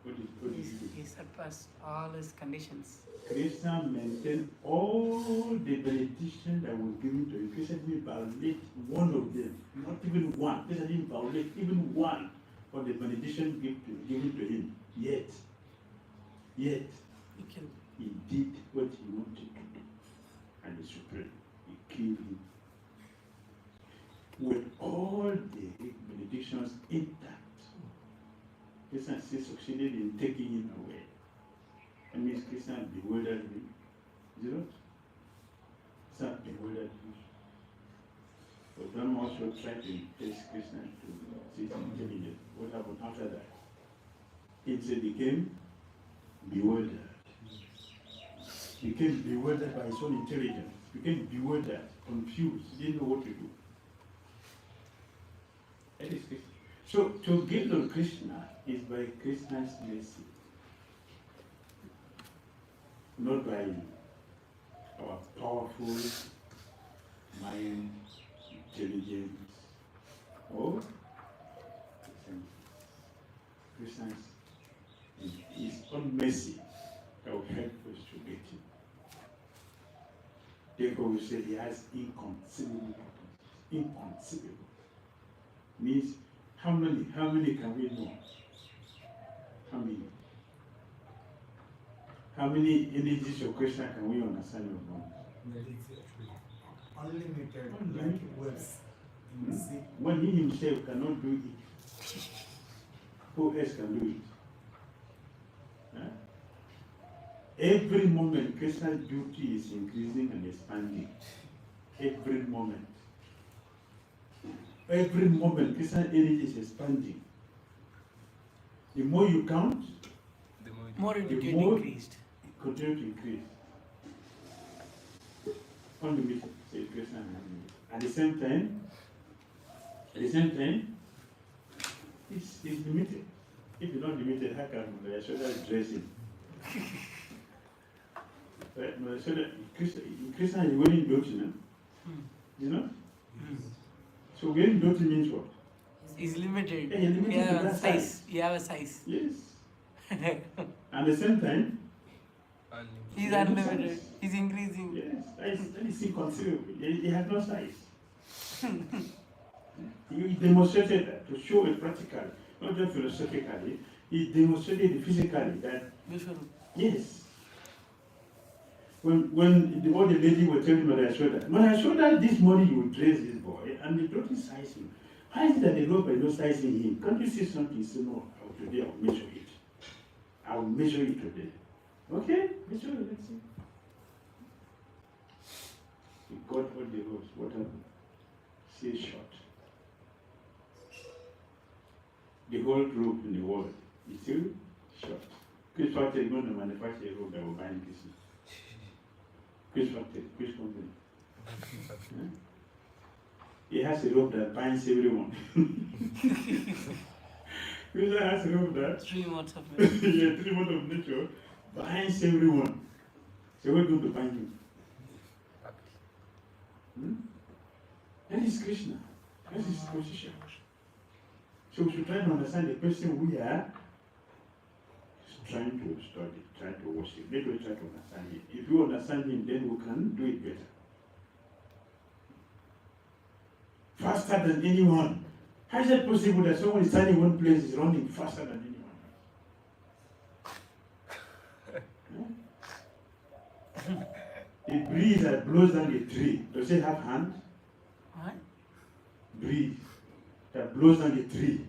What did he do?
He surpassed all his conditions.
Krishna maintained all the benediction that was given to him. Krishna didn't violate one of them, not even one. Krishna didn't violate even one of the benediction given to him. Yet, he did what he wanted to do. And the Supreme, he killed him. With all the benedictions intact, Krishna still succeeded in taking him away. That means Krishna bewildered him. Is it not? Krishna bewildered him. But Brahma also tried to test Krishna to see his intelligence. What happened after that? He became bewildered. Became bewildered by his own intelligence. Became bewildered, confused, didn't know what to do. That is Krishna. So to get to Krishna is by Krishna's mercy, not by our powerful mind, intelligence, or Krishna's his own mercy that will help us to get him. Therefore we say he has inconceivable properties. Inconceivable means how many can we know? How many? How many energies of Krishna can we understand of one?
Unlimited, like waves. In the sea.
When he himself cannot do it, who else can do it? Huh? Every moment Krishna's beauty is increasing and expanding. Every moment. Every moment Krishna's energy is expanding. The more you count,
More it
the
get
more
increased.
it continues to increase. Unlimited, say Krishna and unlimited. At the same time, it's limited. If you're not limited, how can Mayapur dress him? Right? Mayapur, Krishna is wearing dhoti, no? You know? So wearing dhoti means what?
He's limited.
Yeah, he's limited
You
to
have a
that
size.
size.
You have a size.
Yes. At the same time,
He's
Yeah,
unlimited.
size.
He's increasing.
yes, that is inconceivable. He has no size. He demonstrated that to show it practically, not just philosophically. He demonstrated it physically that
Vishnu.
yes. When all the lady were telling Mayapur, this morning you will dress this boy and they don't size him. Why is it that the Lord by not sizing him? Can't you see something? He said, no, today I will measure it. I will measure it today. Okay? Measure it, let's see. He got all the rows. What happened? Say short. the whole rope in the world is still short. Which factory is going to manufacture a rope that will bind Krishna? Which factory? Which company? Huh? He has a rope that binds everyone. Krishna has a rope that
3 months of nature.
yeah, 3 months of nature binds everyone. So we're going to bind him. That is Krishna. That is his position. So we should try to understand the person we are trying to study, trying to worship. Let us try to understand him. If you understand him, then we can do it better. Faster than anyone. How is it possible that someone is standing in one place is running faster than anyone else? The breeze that blows down the tree, does it have hands?
What?
Breeze that blows down the tree.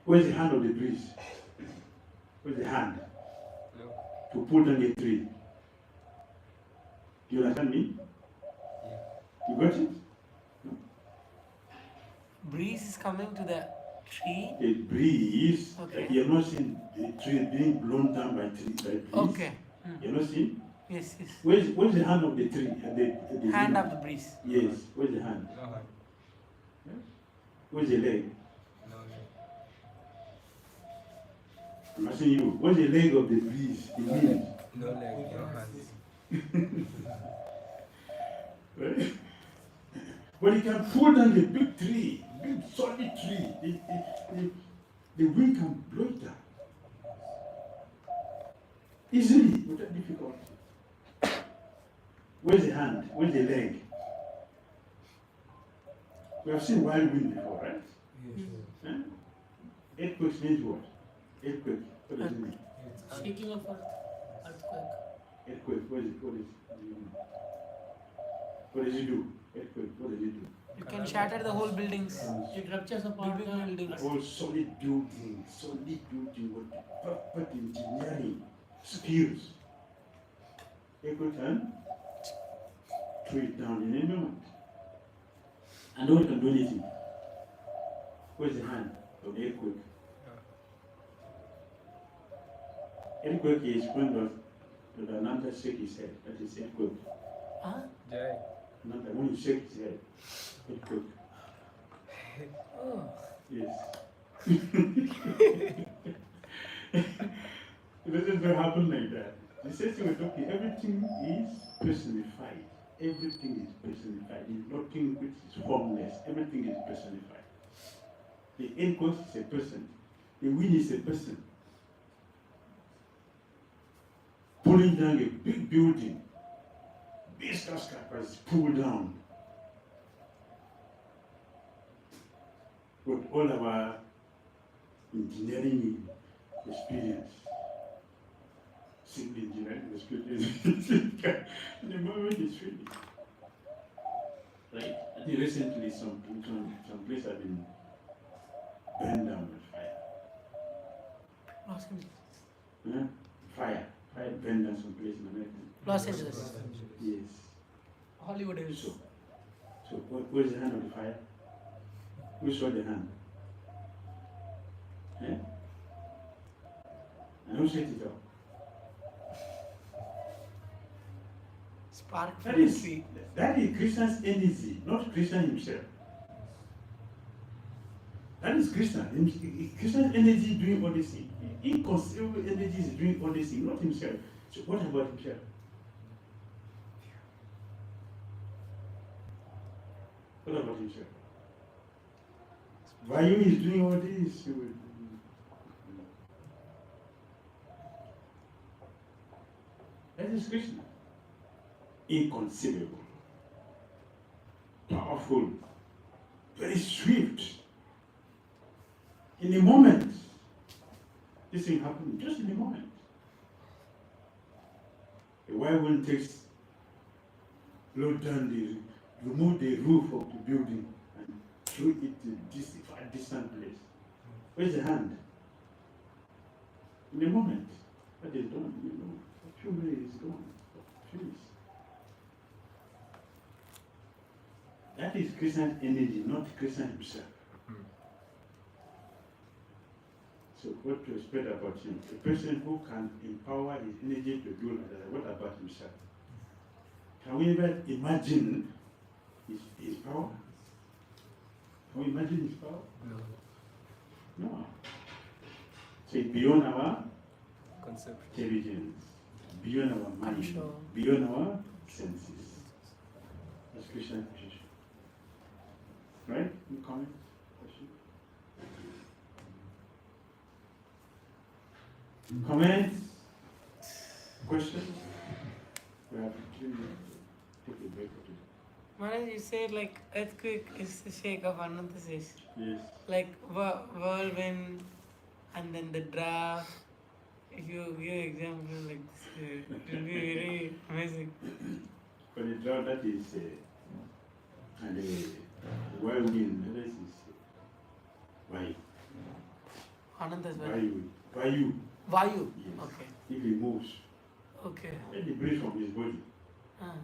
Where's the hand of the breeze? Where's the hand?
No.
To pull down the tree. Do you understand me?
Yeah.
You got it?
Breeze is coming to the tree.
A breeze,
Okay.
you're not seeing the tree being blown down by breeze.
Okay.
You're not seeing?
Yes, yes.
Where's the hand of the tree? The
Hand of the breeze.
Yes, where's the hand?
No hand.
Where's the leg?
No leg.
I'm asking you, where's the leg of the breeze? The wind?
No leg. No hands.
Right? But it can pull down the big tree, big solid tree. The wind can blow it down. Easily, without difficulty. Where's the hand? Where's the leg? We have seen wild wind before, right? Huh? Earthquakes means what? Earthquake. What does it mean?
Shaking of earth, earthquake.
Earthquake. What does it do? Earthquake. What does it do?
You can shatter the whole buildings.
It ruptures apart
Big
the
buildings.
All solid building, with perfect engineering skills. Earthquake can throw it down in a moment. And no one can do anything. Where's the hand of the earthquake? Earthquake is when the Ananda shake his head. That is earthquake.
Huh?
Jai.
Ananda, when you shake his head, earthquake.
Oh.
Yes. It doesn't happen like that. The same thing with okay, everything is personified. Everything is personified. There's nothing which is formless. Everything is personified. The earthquake is a person. The wind is a person. Pulling down a big building. Big skyscrapers pulled down. With all our engineering experience, civil engineering experience, the moment is finished. Right? I think recently some place have been burned down with fire.
Los Angeles.
Huh? Fire burned down some place in America.
Los Angeles.
Yes.
Hollywood Hills.
So where's the hand of the fire? Who saw the hand? Eh? And who set it up?
Spark
That
from the
is
tree.
Krishna's energy, not Krishna himself. That is Krishna. Krishna's energy doing all this thing. Inconceivable energy is doing all this thing, not himself. So what about himself? What about himself? Vayu is doing all this. That is Krishna. Inconceivable, powerful, very swift. In a moment, this thing happened just in a moment. The wild wind takes, remove the roof of the building and throw it to a distant place. Where's the hand? In a moment, that is done, a few minutes is gone, finished. That is Krishna's energy, not Krishna himself. So what to expect about him? A person who can empower his energy to do that, what about himself? Can we ever imagine his power? Can we imagine his power? No. So it's beyond our
Concept.
intelligence, beyond our mind,
Sure.
beyond our senses. That's Krishna's position. Right? Any comment? Question? Comments? Questions? We have 3 minutes to take a break or two.
Maharaj, you said like earthquake is the shake of Anantasesha.
Yes.
Like whirlwind and then the draft. If you give example like this, it will be very amazing.
For the drought, that is, and the whirlwind, that is, why?
Anantasesha.
Vayu.
Vayu.
Yes.
Okay.
If he moves,
Okay.
let the breeze from his body
Ah.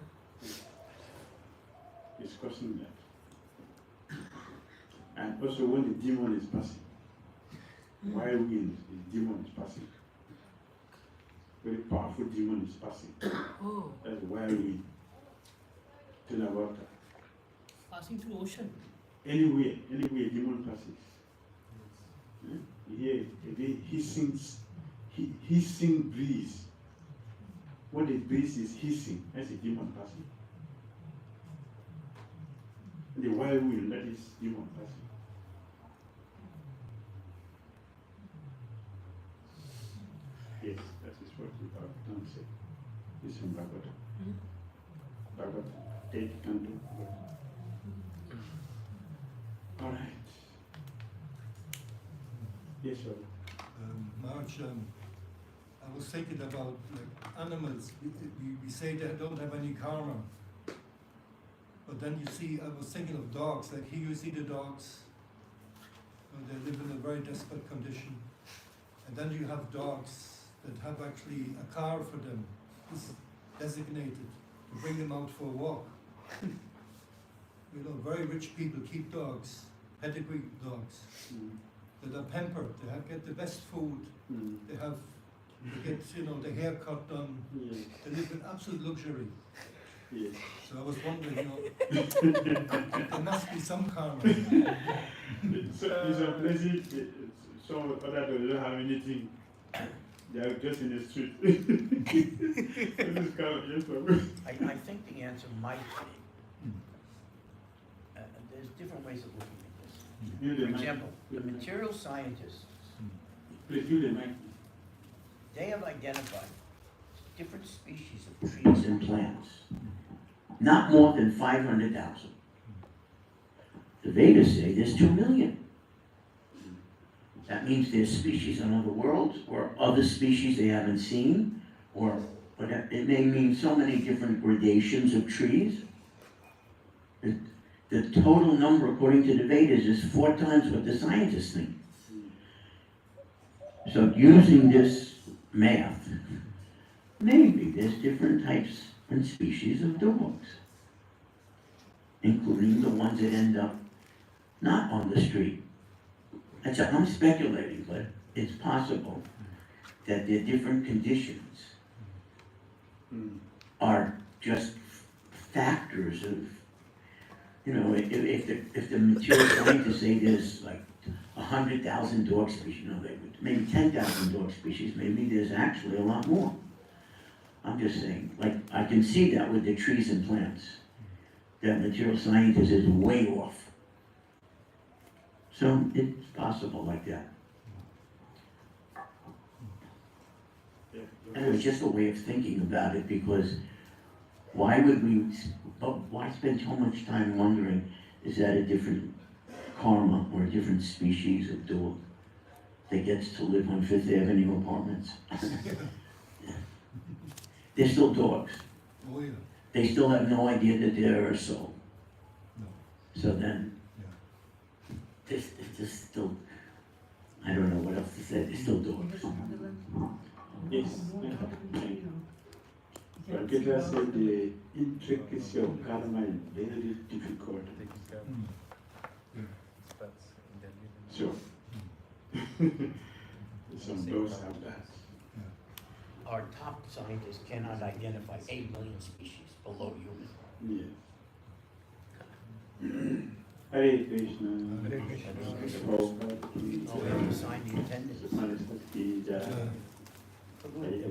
is causing that. And also when the demon is passing, whirlwind, the demon is passing. Very powerful demon is passing.
Oh.
That's whirlwind. To the water.
Passing through ocean.
Anywhere demon passes. You hear a very hissing breeze. When the breeze is hissing, that's a demon passing. The whirlwind, that is demon passing. Yes, that is what the Bhagavatam said. It's in Bhagavatam. Bhagavatam, take canto. All right. Yes, sir.
Maharaj, I was thinking about like animals. We say they don't have any karma. But then you see, I was thinking of dogs. Like here you see the dogs. They live in a very desperate condition. And then you have dogs that have actually a car for them. It's designated to bring them out for a walk. You know, very rich people keep dogs, pedigree dogs. That are pampered, they get the best food, they get, you know, the haircut done, they live in absolute luxury.
Yes.
So I was wondering, you know, there must be some karma.
So in some places, some others don't have anything. They are just in the street. This kind of
I think the answer might be, there's different ways of looking at this. For example, the material scientists, they have identified different species of trees and plants, not more than 500,000. The Vedas say there's 2 million. That means there's species in other worlds, or other species they haven't seen, or whatever. It may mean so many different gradations of trees. The total number, according to the Vedas, is 4 times what the scientists think. So using this math, maybe there's different types and species of dogs, including the ones that end up not on the street. I'm speculating, but it's possible that their different conditions are just factors of, you know, if the material scientists say there's like 100,000 dog species, you know, maybe 10,000 dog species, maybe there's actually a lot more. I'm just saying, like, I can see that with the trees and plants, that material scientist is way off. So it's possible like that. And it was just a way of thinking about it, because why spend so much time wondering, is that a different karma or a different species of dog that gets to live on Fifth Avenue apartments? They're still dogs.
Oh yeah.
They still have no idea that they're a soul.
No.
So then, it's just still, I don't know what else to say, they're still dogs.
Yes. But Gita said the intricacy of karma is very difficult. So, Some dogs have that.
Our top scientists cannot identify 8 million species below human.
Yes. Hare Krishna.
Hare Krishna.
Oh, we have to sign the attendance.
Saraswati Jai. Hare